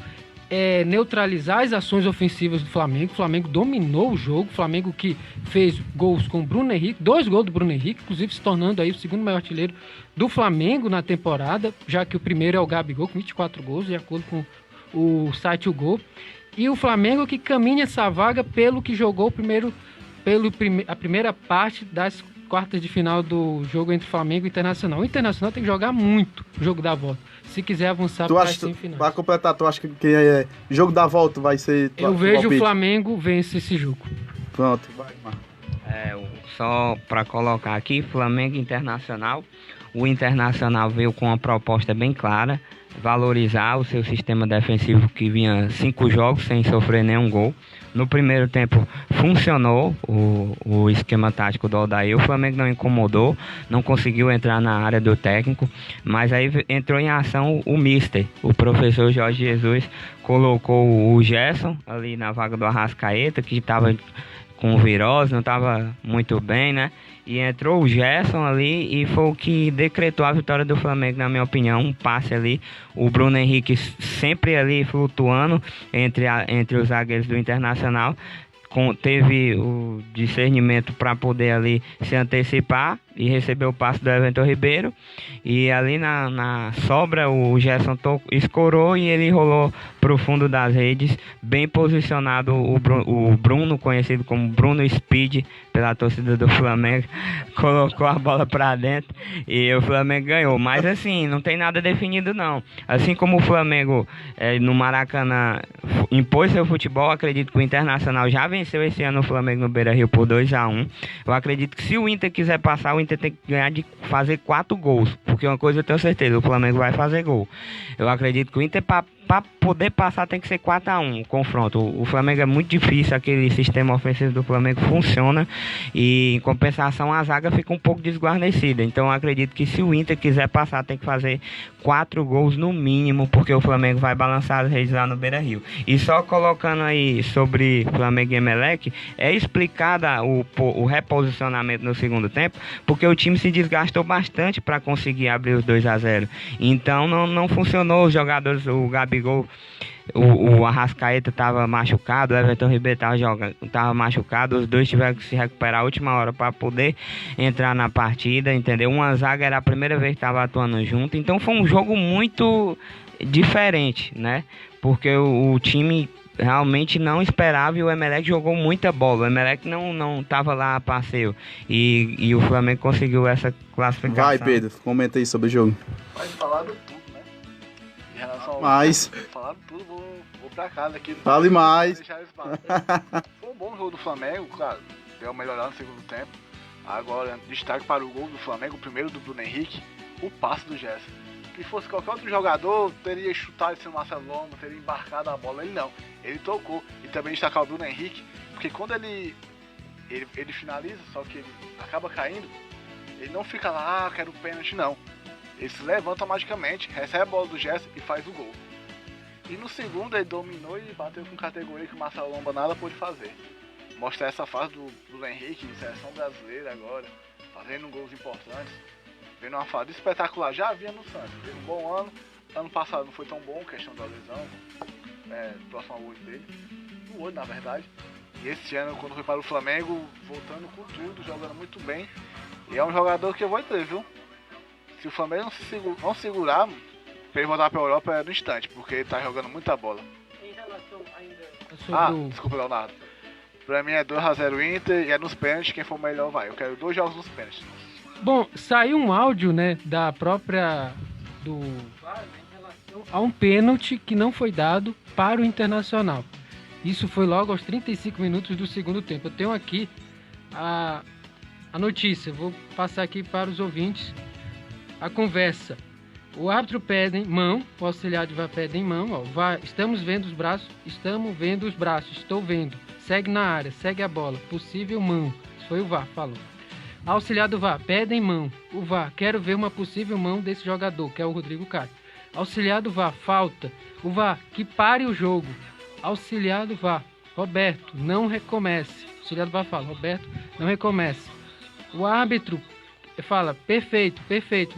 neutralizar as ações ofensivas do Flamengo. O Flamengo dominou o jogo. O Flamengo que fez gols com o Bruno Henrique, 2 gols do Bruno Henrique, inclusive se tornando aí o segundo maior artilheiro do Flamengo na temporada, já que o primeiro é o Gabigol, com 24 gols, de acordo com o site O Gol. E o Flamengo que caminha essa vaga pelo que jogou a primeira parte das quartas de final do jogo entre Flamengo e Internacional. O Internacional tem que jogar muito o jogo da volta, se quiser avançar para as semifinais. Para completar, tu acha que jogo da volta vai ser... Eu vejo o Flamengo vence esse jogo. Pronto, vai, Marcos. Só para colocar aqui, Flamengo e Internacional. O Internacional veio com uma proposta bem clara, valorizar o seu sistema defensivo que vinha 5 jogos sem sofrer nenhum gol. No primeiro tempo funcionou o esquema tático do Aldair, o Flamengo não incomodou, não conseguiu entrar na área do técnico, mas aí entrou em ação o mister, o professor Jorge Jesus colocou o Gerson ali na vaga do Arrascaeta, que estava com virose, não estava muito bem, né? E entrou o Gerson ali e foi o que decretou a vitória do Flamengo, na minha opinião. Um passe ali, o Bruno Henrique sempre ali flutuando entre os zagueiros do Internacional. Teve o discernimento para poder ali se antecipar e receber o passe do Everton Ribeiro. E ali na sobra o Gerson escorou e ele rolou para o fundo das redes, bem posicionado o Bruno, conhecido como Bruno Speed pela torcida do Flamengo, colocou a bola para dentro e o Flamengo ganhou. Mas assim, não tem nada definido não. Assim como o Flamengo no Maracanã impôs seu futebol, acredito que o Internacional já venceu esse ano o Flamengo no Beira-Rio por 2-1. Eu acredito que se o Inter quiser passar, o Inter tem que ganhar de fazer 4 gols, porque uma coisa eu tenho certeza, o Flamengo vai fazer gol. Eu acredito que o Inter, para poder passar, tem que ser 4-1 o confronto. O Flamengo é muito difícil, aquele sistema ofensivo do Flamengo funciona e em compensação a zaga fica um pouco desguarnecida. Então eu acredito que se o Inter quiser passar, tem que fazer 4 gols no mínimo, porque o Flamengo vai balançar as redes lá no Beira-Rio. E só colocando aí sobre Flamengo e Emelec, é explicada o reposicionamento no segundo tempo, porque o time se desgastou bastante para conseguir abrir os 2-0. Então não funcionou, os jogadores, o Gabigol o Arrascaeta estava machucado, o Everton Ribeiro estava machucado, os dois tiveram que se recuperar a última hora para poder entrar na partida, entendeu? Uma zaga era a primeira vez que estava atuando junto, então foi um jogo muito diferente, né? Porque o time realmente não esperava e o Emelec jogou muita bola. O Emelec não estava lá a passeio e o Flamengo conseguiu essa classificação. Vai, Pedro, comenta aí sobre o jogo. Mas falaram tudo, né? Em relação ao... Mais. Falaram tudo, vou pra casa aqui. Fale mais. Deixar esse papo. Foi um bom jogo do Flamengo, claro. Deu melhorar no segundo tempo. Agora, destaque para o gol do Flamengo, o primeiro do Bruno Henrique, o passe do Gerson. Se fosse qualquer outro jogador, teria chutado esse Marcelo Lomba, teria embarcado a bola. Ele não, ele tocou. E também destacar o Bruno Henrique, porque quando ele finaliza, só que ele acaba caindo, ele não fica lá, quero pênalti, não. Ele se levanta magicamente, recebe a bola do Gerson e faz o gol. E no segundo ele dominou e bateu com categoria que o Marcelo Lomba nada pôde fazer. Mostrar essa fase do Bruno Henrique em seleção brasileira agora, fazendo gols importantes. Vendo uma fase espetacular, já havia no Santos, teve um bom ano passado não foi tão bom, questão da lesão, próximo ao olho dele, no olho na verdade, e esse ano quando foi para o Flamengo, voltando com tudo, jogando muito bem, e é um jogador que eu vou dizer, viu, se o Flamengo não segurar, para ele voltar para a Europa é no instante, porque ele tá jogando muita bola. Em relação ainda... Desculpa, Leonardo, para mim é 2-0 Inter, e é nos pênaltis, quem for melhor vai, eu quero 2 jogos nos pênaltis. Bom, saiu um áudio, né, da própria do VAR em relação a um pênalti que não foi dado para o Internacional. Isso foi logo aos 35 minutos do segundo tempo. Eu tenho aqui a notícia, vou passar aqui para os ouvintes a conversa. O árbitro pede mão, o auxiliar de VAR pede em mão, ó, estamos vendo os braços, estou vendo, segue na área, segue a bola, possível mão. Isso foi o VAR, falou. Auxiliar do VAR, pedem mão. O VAR, quero ver uma possível mão desse jogador, que é o Rodrigo Caio. Auxiliar do VAR, falta. O VAR, que pare o jogo. Auxiliar do VAR, Roberto, não recomece. Auxiliar do VAR fala, Roberto, não recomece. O árbitro fala, perfeito,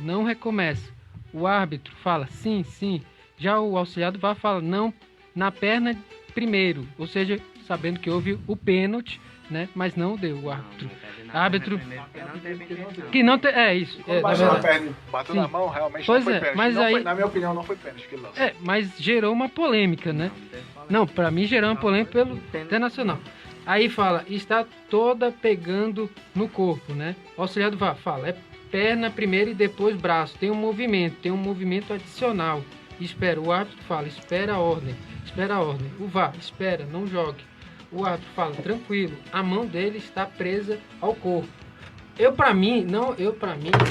não recomece. O árbitro fala, sim. Já o auxiliar do VAR fala, não, na perna primeiro. Ou seja, sabendo que houve o pênalti, né? Mas não deu o árbitro. Árbitro que não tem, isso. Bateu na mão, realmente pois não foi pênalti. Mas aí, na minha opinião, não foi pênalti que ele lançou. Mas gerou uma polêmica, né? Não, pra mim gerou uma polêmica pelo Internacional. Aí fala, está toda pegando no corpo, né? O auxiliar do VAR fala, é perna primeiro e depois braço. Tem um movimento adicional. Espera, o árbitro fala, espera a ordem. O VAR, espera, não jogue. O árbitro fala, tranquilo, a mão dele está presa ao corpo. Eu para mim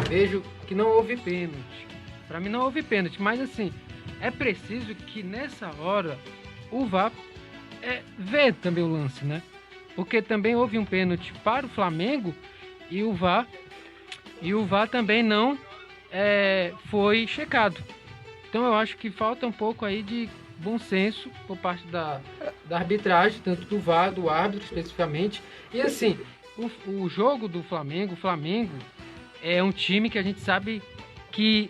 vejo que não houve pênalti. Para mim não houve pênalti, mas assim, é preciso que nessa hora o VAR vê também o lance, né? Porque também houve um pênalti para o Flamengo e o VAR também não foi checado. Então eu acho que falta um pouco aí de bom senso por parte da arbitragem, tanto do VAR, do árbitro especificamente. E assim, o jogo do Flamengo, o Flamengo é um time que a gente sabe que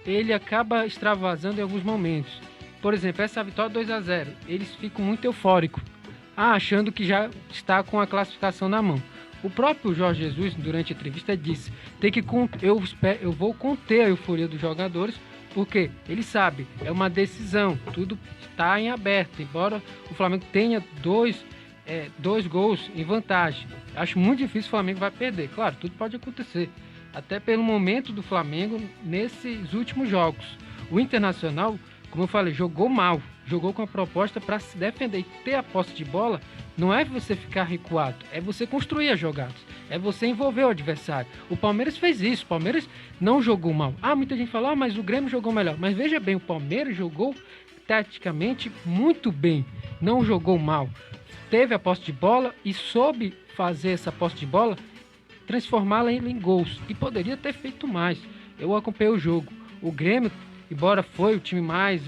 ele acaba extravasando em alguns momentos. Por exemplo, essa vitória 2-0, eles ficam muito eufóricos, achando que já está com a classificação na mão. O próprio Jorge Jesus, durante a entrevista, disse, eu vou conter a euforia dos jogadores, porque ele sabe, é uma decisão, tudo está em aberto, embora o Flamengo tenha dois gols em vantagem. Acho muito difícil o Flamengo vai perder. Claro, tudo pode acontecer, até pelo momento do Flamengo nesses últimos jogos. O Internacional, como eu falei, jogou mal, jogou com a proposta para se defender e ter a posse de bola. Não é você ficar recuado, é você construir as jogadas, é você envolver o adversário. O Palmeiras fez isso, o Palmeiras não jogou mal. Muita gente fala, mas o Grêmio jogou melhor. Mas veja bem, o Palmeiras jogou taticamente muito bem, não jogou mal. Teve a posse de bola e soube fazer essa posse de bola, transformá-la em gols. E poderia ter feito mais. Eu acompanhei o jogo. O Grêmio, embora foi o time mais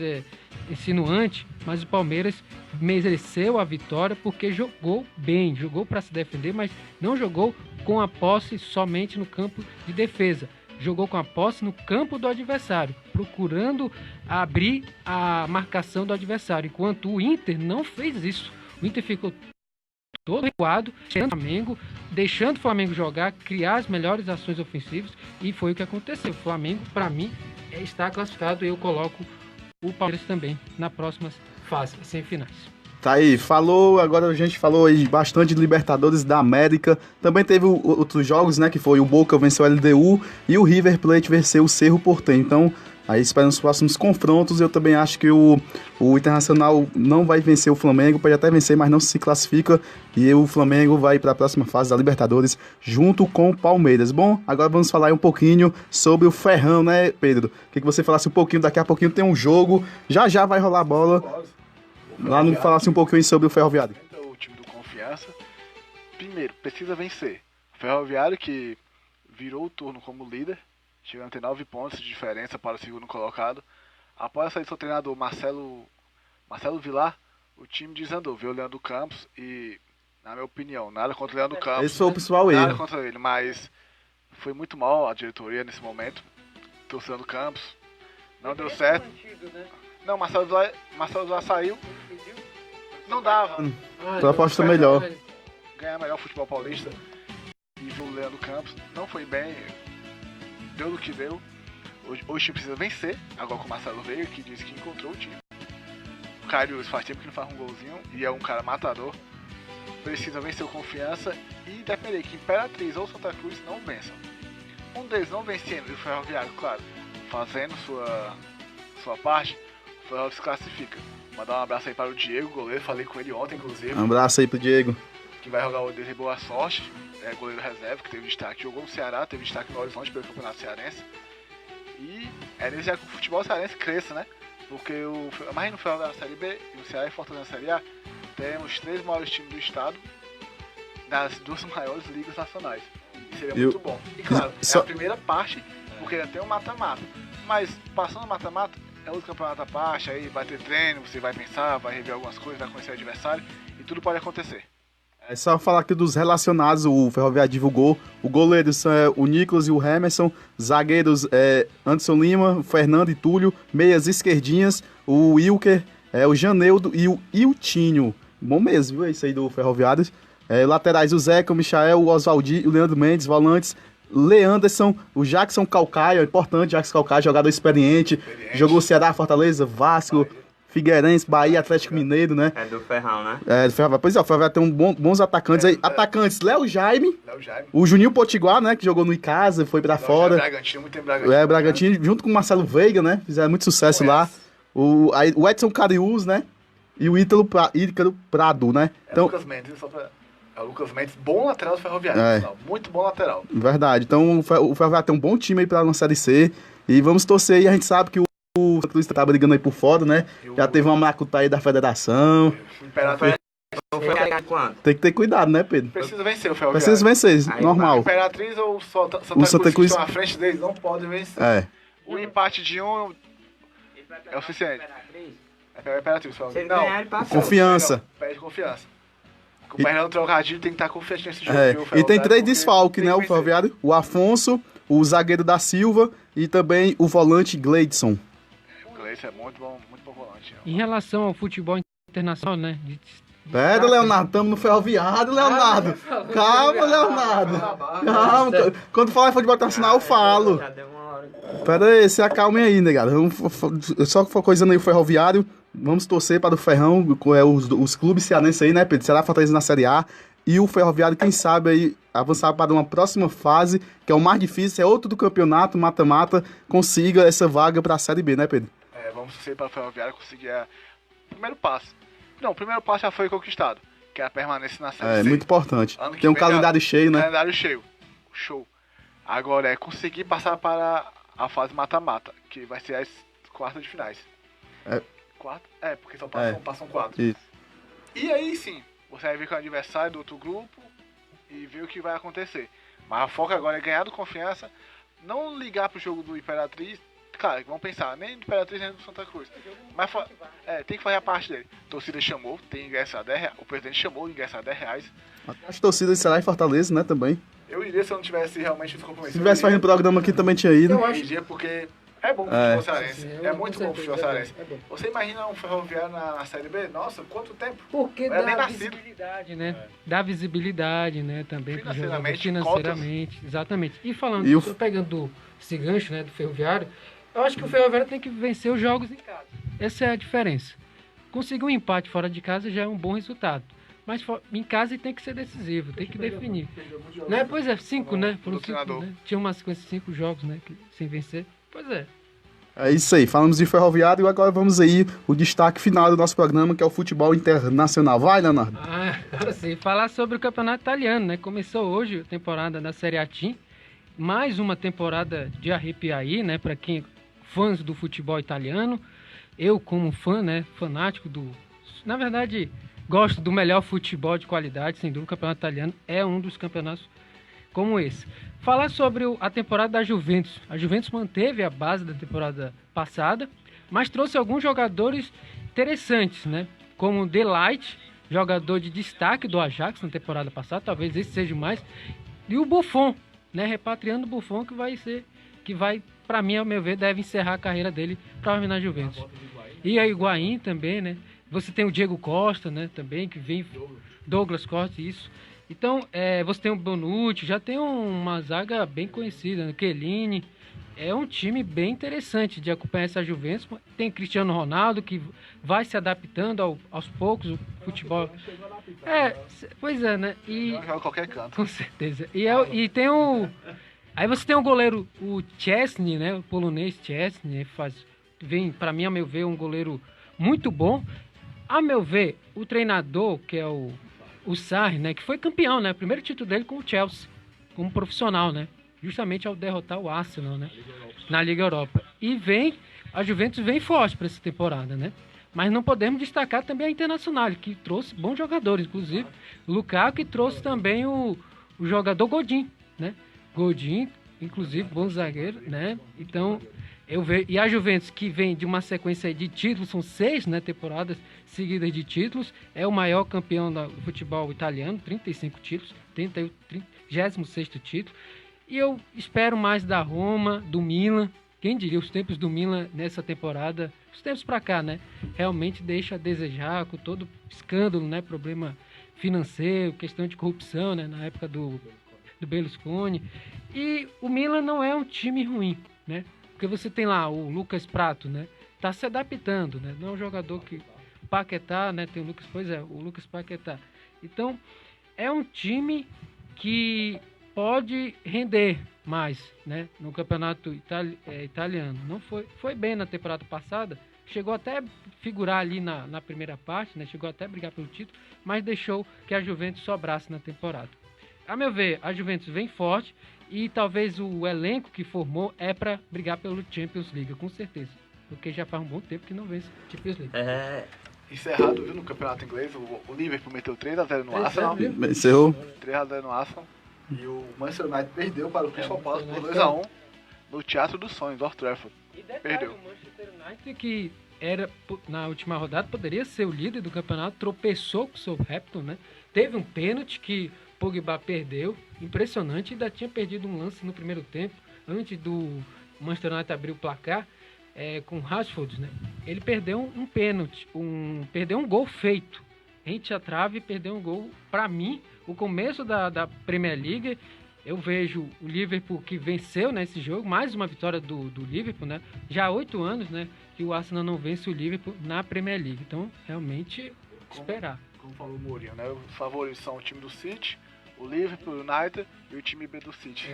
insinuante, mas o Palmeiras mereceu a vitória porque jogou bem, jogou para se defender, mas não jogou com a posse somente no campo de defesa. jogou com a posse no campo do adversário, procurando abrir a marcação do adversário, enquanto o Inter não fez isso. O Inter ficou todo recuado, deixando o Flamengo jogar, criar as melhores ações ofensivas, e foi o que aconteceu. O Flamengo, para mim, está classificado, e eu coloco o Palmeiras também na próxima fase, semifinais. Tá aí, agora a gente falou aí bastante de Libertadores da América. Também teve outros jogos, né, que foi o Boca venceu o LDU e o River Plate venceu o Cerro Porteño. Então, aí esperando os próximos confrontos. Eu também acho que o Internacional não vai vencer o Flamengo, pode até vencer, mas não se classifica. E o Flamengo vai para a próxima fase da Libertadores junto com o Palmeiras. Bom, agora vamos falar um pouquinho sobre o Ferrão, né, Pedro? Queria que você falasse um pouquinho, daqui a pouquinho tem um jogo, já vai rolar a bola. Lá não falasse um pouquinho sobre o Ferroviário. O time do Confiança, primeiro, precisa vencer. O Ferroviário, que virou o turno como líder, chegando a ter 9 pontos de diferença para o segundo colocado. Após a saída do seu treinador Marcelo Vilar, o time desandou. Veio o Leandro Campos e, na minha opinião, nada contra o Leandro Campos. Esse foi o principal nada erro. contra ele, mas foi muito mal a diretoria nesse momento. Trouxe o Leandro Campos, não deu certo. Não, Marcelo Vilar saiu. Não dava. Proposta melhor. Ganhar melhor futebol paulista. E o Leandro Campos não foi bem. Deu do que deu. Hoje o time precisa vencer. Agora com o Marcelo Veiga, que disse que encontrou o time. O Carius faz tempo que não faz um golzinho. E é um cara matador. Precisa vencer o Confiança. E depender que Imperatriz ou Santa Cruz não vençam. Um deles não vencendo, e o Ferroviário, claro, fazendo sua parte, o Ferroviário se classifica. Mandar um abraço aí para o Diego, goleiro. Falei com ele ontem, inclusive. Um abraço aí pro Diego. Que vai jogar o dele, boa sorte. É goleiro reserva, que teve destaque. Jogou no Ceará, teve destaque no Horizonte pelo Campeonato Cearense. E é nesse que o futebol cearense cresça, né? Porque imagina o Ferroviário na Série B e o Ceará e Fortaleza na Série A. Temos 3 maiores times do estado das 2 maiores ligas nacionais. E seria muito bom. E claro, é a primeira parte, porque ainda tem um mata-mata. Mas passando o mata-mata, é outro campeonato à parte, aí vai ter treino, você vai pensar, vai rever algumas coisas, vai conhecer o adversário e tudo pode acontecer. É só falar aqui dos relacionados, o Ferroviário divulgou. O goleiro são o Nicolas e o Emerson, zagueiros Anderson Lima, o Fernando e Túlio, meias esquerdinhas, o Wilker, o Janeudo e o Iltinho. Bom mesmo, viu? Isso aí do Ferroviário. Laterais o Zeca, o Michael, o Oswaldi, o Leandro Mendes, volantes Leanderson, o Jackson Calcaia, importante, Jackson Calcaia, jogador experiente. Jogou Ceará, Fortaleza, Vasco, Figueirense, Bahia, Atlético Mineiro, né? É do Ferrão, né? Do Ferroviário. Pois é, o Ferroviário tem bons atacantes aí. Atacantes, Léo Jaime, o Juninho Potiguar, né? Que jogou no Icasa, foi pra fora. Bragantino, muito tempo Bragantino. Bragantino, junto com o Marcelo Veiga, né? Fizeram muito sucesso lá. O Edson Cariús, né? E o Ícaro Prado, né? Então, Lucas Mendes, o Lucas Mendes, bom lateral do Ferroviário, muito bom lateral. Verdade, então o Ferroviário tem um bom time aí pra na Série C, e vamos torcer aí, a gente sabe que o Santa Cruz tá brigando aí por fora, né? Já teve uma maracutaia aí da federação. Tem que ter cuidado, né, Pedro? Precisa vencer o Ferroviário. Precisa vencer, aí, normal. Imperatriz ou Santa Cruz que estão à frente deles não podem vencer. O empate de um é o suficiente. É Imperatriz, não. Confiança. Pede confiança. O Fernando Trocadilho tem que estar confiante nesse jogo. E tem 3 desfalques, né, o Ferroviário? O Afonso, o zagueiro da Silva e também o volante Gleidson. O Gleidson é muito bom volante. Em relação ao futebol internacional, né? Pera, Leonardo, estamos no Ferroviário, Leonardo. Calma, Leonardo. Calma. Quando falar em futebol internacional, eu falo. Pera aí, se acalmem aí, negado. Só coisando aí o Ferroviário. Vamos torcer para o Ferrão, os clubes cearenses aí, né, Pedro? Será Fortaleza na Série A. E o Ferroviário, quem sabe, aí avançar para uma próxima fase, que é o mais difícil, é outro do campeonato, mata-mata, consiga essa vaga para a Série B, né, Pedro? Vamos torcer para o Ferroviário conseguir o primeiro passo. Não, o primeiro passo já foi conquistado, que é a permanência na Série C. Muito importante. Tem um calendário cheio, né? Calendário cheio. Show. Agora é conseguir passar para a fase mata-mata, que vai ser as quartas de finais. Quarta? Porque só passam 4. Isso. E aí sim, você vai ver com o adversário do outro grupo e ver o que vai acontecer. Mas a foca agora é ganhar do Confiança, não ligar pro jogo do Imperatriz. Claro, vamos pensar, nem do Imperatriz nem do Santa Cruz. Mas tem que fazer a parte dele. A torcida chamou, tem ingresso a R$10, o presidente chamou o ingresso a R$10. As torcidas de Ceará e Fortaleza, né, também. Eu iria se eu não tivesse realmente os compromissos. Se tivesse fazendo programa aqui também tinha ido. Eu iria porque é bom pro futebol cearense. Sim, É muito bom pro futebol cearense. É bom. Você imagina um Ferroviário na Série B? Nossa, quanto tempo? Porque Eu era nem dá nascido. visibilidade, né? Dá visibilidade, né? Também pro jogador, financeiramente. Exatamente. E falando, tô pegando esse gancho, né, do Ferroviário, eu acho que o Ferroviário tem que vencer os jogos em casa. Essa é a diferença. Conseguir um empate fora de casa já é um bom resultado. Mas em casa tem que ser decisivo, tem que definir. Né? Pois é, 5, né? Foram 5, né? Tinha uma sequência de 5 jogos, né? Sem vencer. Pois é. É isso aí, falamos de Ferroviário e agora vamos aí o destaque final do nosso programa, que é o futebol internacional. Vai, Leonardo. Agora sim, falar sobre o campeonato italiano, né? Começou hoje a temporada da Série A Team. Mais uma temporada de arrepiar aí, né? Para quem fãs do futebol italiano. Eu, como fã, né? Fanático do... Na verdade, gosto do melhor futebol de qualidade, sem dúvida. O campeonato italiano é um dos campeonatos como esse. Falar sobre a temporada da Juventus. A Juventus manteve a base da temporada passada, mas trouxe alguns jogadores interessantes, né? Como o De Ligt, jogador de destaque do Ajax na temporada passada, talvez esse seja o mais. E o Buffon, né? Repatriando o Buffon, que vai, para mim, ao meu ver, deve encerrar a carreira dele provavelmente na Juventus. E a Higuaín também, né? Você tem o Diego Costa, né? Também, que vem... Douglas Costa, isso. Então, você tem o Bonucci, já tem uma zaga bem conhecida, né? Chiellini. É um time bem interessante de acompanhar essa Juventus. Tem Cristiano Ronaldo, que vai se adaptando aos poucos, o futebol. Pois é, né? E Não joga qualquer canto. com certeza. E tem o... Aí você tem o goleiro, o Szczesny, né? O polonês Szczesny, vem, para mim, a meu ver, um goleiro muito bom. A meu ver, o treinador, que é o Sarri, né, que foi campeão, né, o primeiro título dele com o Chelsea, como profissional, né, justamente ao derrotar o Arsenal, né, na Liga Europa. E a Juventus vem forte para essa temporada, né, mas não podemos destacar também a Internacional, que trouxe bons jogadores, inclusive o Lukaku, que trouxe também o jogador Godin, né, Godin, inclusive bom zagueiro, né, então... E a Juventus, que vem de uma sequência de títulos, são 6, né, temporadas seguidas de títulos, é o maior campeão do futebol italiano, 35 títulos, 36º título. E eu espero mais da Roma, do Milan. Quem diria, os tempos do Milan nessa temporada, os tempos para cá, né, realmente deixa a desejar, com todo escândalo, né, problema financeiro, questão de corrupção, né, na época do Berlusconi. E o Milan não é um time ruim, né? Porque você tem lá o Lucas Prato, né? Tá se adaptando, né? Não é um jogador que... Paquetá, né? Tem o Lucas Paquetá. Então, é um time que pode render mais, né? No campeonato italiano. Não foi bem na temporada passada. Chegou até a figurar ali na primeira parte, né? Chegou até a brigar pelo título, mas deixou que a Juventus sobrasse na temporada. A meu ver, a Juventus vem forte e talvez o elenco que formou é para brigar pelo Champions League, com certeza. Porque já faz um bom tempo que não vence Champions League. Encerrado, viu, no campeonato inglês, o Liverpool meteu 3-0 no Arsenal. Venceu. 3-0 no Arsenal. E o Manchester United perdeu para o Crystal Palace por 2-1 no Teatro dos Sonhos, Old Trafford. E detalhe, Perdeu. o Manchester United, que era, na última rodada, poderia ser o líder do campeonato, tropeçou com o Southampton, né? Teve um pênalti que Pogba perdeu, impressionante, ainda tinha perdido um lance no primeiro tempo, antes do Manchester United abrir o placar, com o Rashford, né? Ele perdeu um pênalti, perdeu um gol feito, rente à trave e perdeu um gol. Para mim, o começo da Premier League, eu vejo o Liverpool que venceu nesse jogo, mais uma vitória do Liverpool, né? Já há 8 anos, né, que o Arsenal não vence o Liverpool na Premier League, então realmente esperar. Como falou o Mourinho, né? Os favoritos são o time do City, o Liverpool, o United e o time B do City.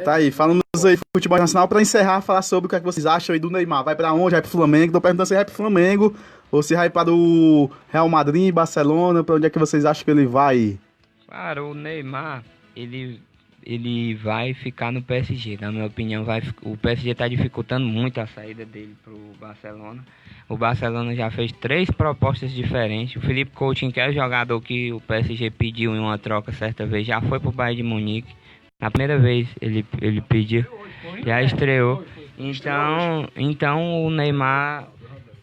Tá aí. Falamos aí de futebol nacional. Pra encerrar, falar sobre o que, é que vocês acham aí do Neymar. Vai pra onde? Vai pro Flamengo? Tô perguntando se vai pro Flamengo ou se vai para o Real Madrid, Barcelona. Pra onde é que vocês acham que ele vai? Cara, o Neymar, ele vai ficar no PSG. Na minha opinião, o PSG tá dificultando muito a saída dele pro Barcelona. O Barcelona já fez 3 propostas diferentes. O Philippe Coutinho, que é o jogador que o PSG pediu em uma troca certa vez, já foi pro Bayern de Munique. Na primeira vez ele pediu, já estreou. Então o Neymar,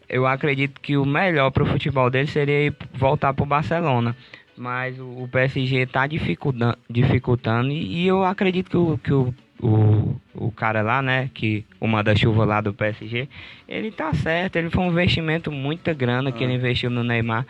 eu acredito que o melhor pro futebol dele seria voltar pro Barcelona. mas o PSG tá dificultando e eu acredito que o cara lá, né, que o manda-chuva lá do PSG, ele tá certo, ele foi um investimento, muita grana que ele investiu no Neymar.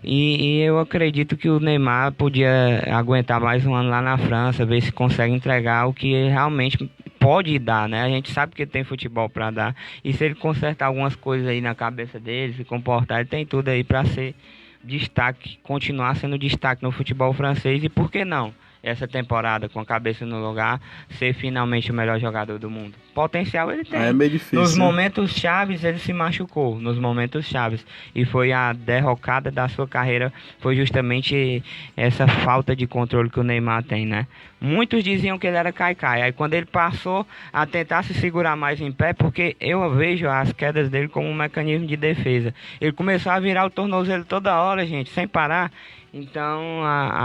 E eu acredito que o Neymar podia aguentar mais um ano lá na França, ver se consegue entregar o que ele realmente pode dar, né? A gente sabe que ele tem futebol para dar. E se ele consertar algumas coisas aí na cabeça dele, se comportar, ele tem tudo aí para ser destaque, continuar sendo destaque no futebol francês. E por que não? Essa temporada, com a cabeça no lugar, ser finalmente o melhor jogador do mundo. Potencial ele tem. É meio difícil. Nos momentos chaves ele se machucou, nos momentos chaves. E foi a derrocada da sua carreira, foi justamente essa falta de controle que o Neymar tem, né? Muitos diziam que ele era cai-cai. Aí quando ele passou a tentar se segurar mais em pé, porque eu vejo as quedas dele como um mecanismo de defesa. Ele começou a virar o tornozelo toda hora, gente, sem parar. Então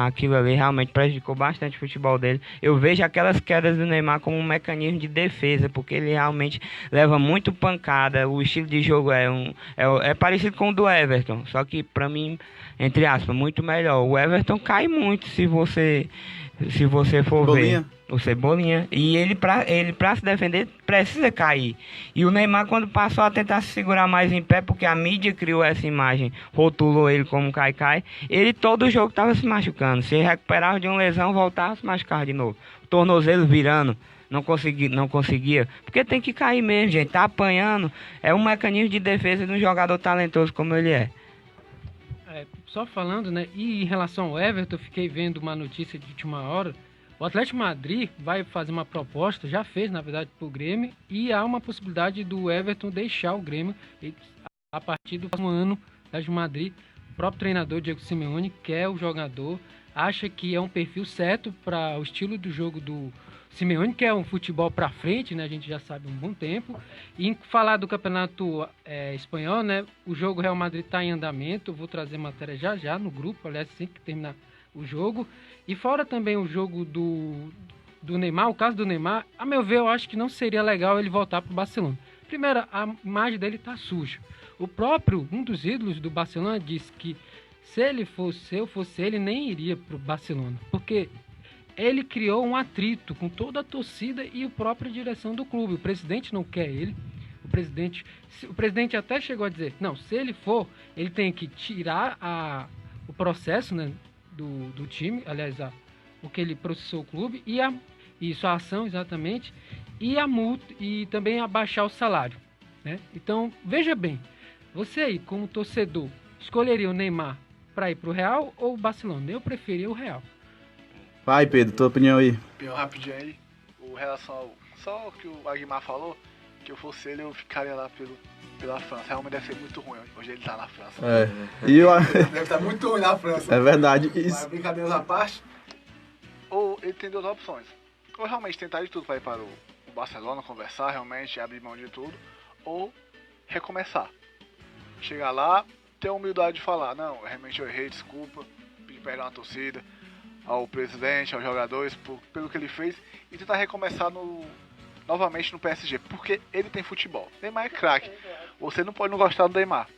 aquilo ali realmente prejudicou bastante o futebol dele. Eu vejo aquelas quedas do Neymar como um mecanismo de defesa, porque ele realmente leva muito pancada. O estilo de jogo é parecido com o do Everton, só que pra mim, entre aspas, muito melhor. O Everton cai muito se você for Cebolinha. ver. O Cebolinha. E ele pra se defender, precisa cair. E o Neymar, quando passou a tentar se segurar mais em pé, porque a mídia criou essa imagem, rotulou ele como cai-cai, ele todo o jogo estava se machucando. Se recuperava de uma lesão, voltava a se machucar de novo. O tornozelo virando. Não conseguia. Porque tem que cair mesmo, gente. Tá apanhando. É um mecanismo de defesa de um jogador talentoso como ele é. Só falando, né? E em relação ao Everton, eu fiquei vendo uma notícia de última hora. O Atlético Madrid vai fazer uma proposta, já fez, na verdade, para o Grêmio, e há uma possibilidade do Everton deixar o Grêmio a partir do próximo ano. O Atlético Madrid, o próprio treinador Diego Simeone quer o jogador, acha que é um perfil certo para o estilo do jogo do Simeone, que é um futebol para frente, né? A gente já sabe há um bom tempo. E em falar do campeonato espanhol, né? O jogo Real Madrid está em andamento. Eu vou trazer matéria já no grupo, aliás, assim que terminar o jogo. E fora também o jogo do Neymar, o caso do Neymar, a meu ver, eu acho que não seria legal ele voltar para o Barcelona. Primeiro, a imagem dele está suja. O próprio, um dos ídolos do Barcelona, disse que se eu fosse ele, nem iria para o Barcelona. Porque ele criou um atrito com toda a torcida e a própria direção do clube. O presidente não quer ele. O presidente até chegou a dizer, não, se ele for, ele tem que tirar o processo, né, do time, aliás, o que ele processou o clube, e a ação exatamente, e a multa, e também abaixar o salário, né? Então, veja bem, você aí, como torcedor, escolheria o Neymar para ir para o Real ou o Barcelona? Eu preferia o Real. Vai, Pedro, tua opinião aí. Opinião rapidinho aí, o relação ao, só o que o Aguimar falou, que eu fosse ele, eu ficaria lá pela França. Realmente deve ser muito ruim hoje ele tá na França. E eu... Deve estar muito ruim na França. É verdade. Mas brincadeiras à parte, ou ele tem duas opções. Ou realmente tentar de tudo para ir para o Barcelona, conversar realmente, abrir mão de tudo, ou recomeçar. Chegar lá, ter a humildade de falar, não, realmente eu errei, desculpa, pedir perdão à torcida, ao presidente, aos jogadores, pelo que ele fez, e tentar recomeçar novamente no PSG, porque ele tem futebol. Neymar é craque. Você não pode não gostar do Neymar,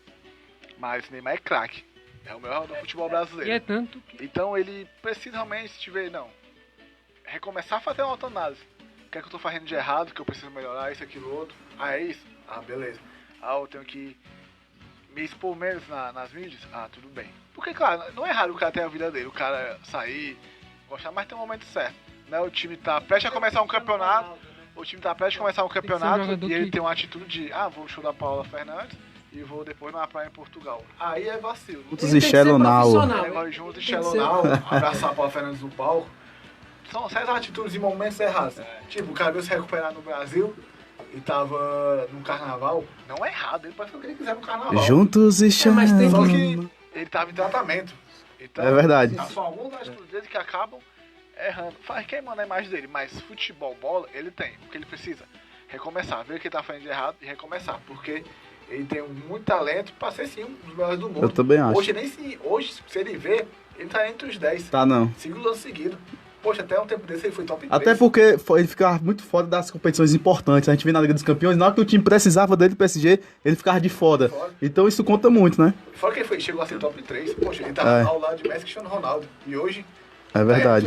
mas Neymar é craque. É o melhor do futebol brasileiro. E é tanto que... Então ele precisa realmente recomeçar a fazer uma autoanálise. O que é que eu tô fazendo de errado, que eu preciso melhorar, isso, aquilo, outro. Ah, é isso? Ah, beleza. Ah, eu tenho que me expor menos nas mídias? Ah, tudo bem. Porque, claro, não é errado o cara ter a vida dele, o cara sair, gostar, mas tem um momento certo. Né? O time tá prestes a começar um campeonato, e ele tem uma atitude de, vou show da Paula Fernandes e vou depois numa praia em Portugal. Aí é vacilo. Juntos e Xelonal. Juntos e Xelonal, abraçar a Paula Fernandes no palco. São certas atitudes e momentos errados. Tipo, o cara veio se recuperar no Brasil e tava no carnaval. Não é errado, ele pode fazer o que ele quiser no carnaval. Juntos e Xelonal. Só que ele tava em tratamento. Então, é verdade. São algumas atitudes dele que acabam errando. Faz queimando a imagem dele, mas futebol, bola, ele tem. O que ele precisa? Recomeçar, ver o que ele tá fazendo de errado e recomeçar. Porque ele tem muito talento pra ser sim um dos melhores do mundo. Eu também acho. Hoje, se ele ver, ele tá entre os 10. Tá não. 5 anos seguidos. Poxa, até um tempo desse ele foi top 3. Até porque ele ficava muito fora das competições importantes. A gente vê na Liga dos Campeões, na hora que o time precisava dele, do PSG, ele ficava de fora. Então isso conta muito, né? Fora que ele chegou a ser top 3, poxa, ele tava ao lado de Messi e Cristiano Ronaldo. E hoje... É verdade.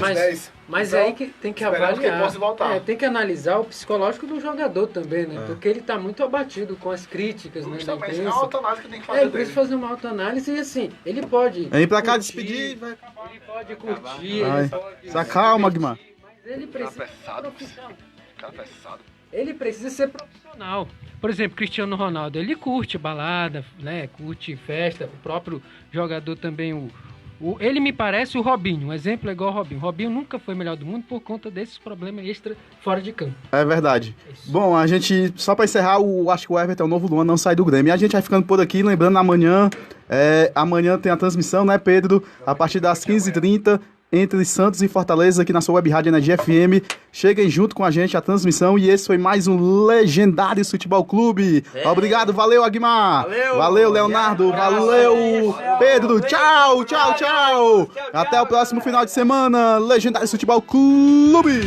Mas Então, é aí que tem que esperamos que ele avaliar. possa voltar. Tem que analisar o psicológico do jogador também, né? Porque ele tá muito abatido com as críticas, né? da Justamente, é imprensa. uma autoanálise que tem que fazer Ele dele. precisa fazer uma autoanálise e assim, ele pode. Vem pra cá curtir, despedir, vai acabar. Ele pode curtir, Vai. ele pode. Se acalma, Guimar. Mas ele precisa ser profissional. Cara apressado. Ele precisa ser profissional. Por exemplo, Cristiano Ronaldo, ele curte balada, né? Curte festa. O próprio jogador também, ele me parece o Robinho. Um exemplo é igual ao Robinho. O Robinho nunca foi melhor do mundo por conta desses problemas extra fora de campo. É verdade. Bom, a gente, só pra encerrar, acho que o Everton, o novo Luan, não sai do Grêmio. E a gente vai ficando por aqui, lembrando, amanhã tem a transmissão, né, Pedro? A partir das 15h30, entre Santos e Fortaleza, aqui na sua web rádio Energia FM. Cheguem junto com a gente a transmissão. E esse foi mais um Legendários Futebol Clube. Obrigado, valeu, Aguimar. Valeu, Leonardo. Valeu, Pedro. Tchau, tchau, tchau. Até o próximo final de semana. Legendários Futebol Clube.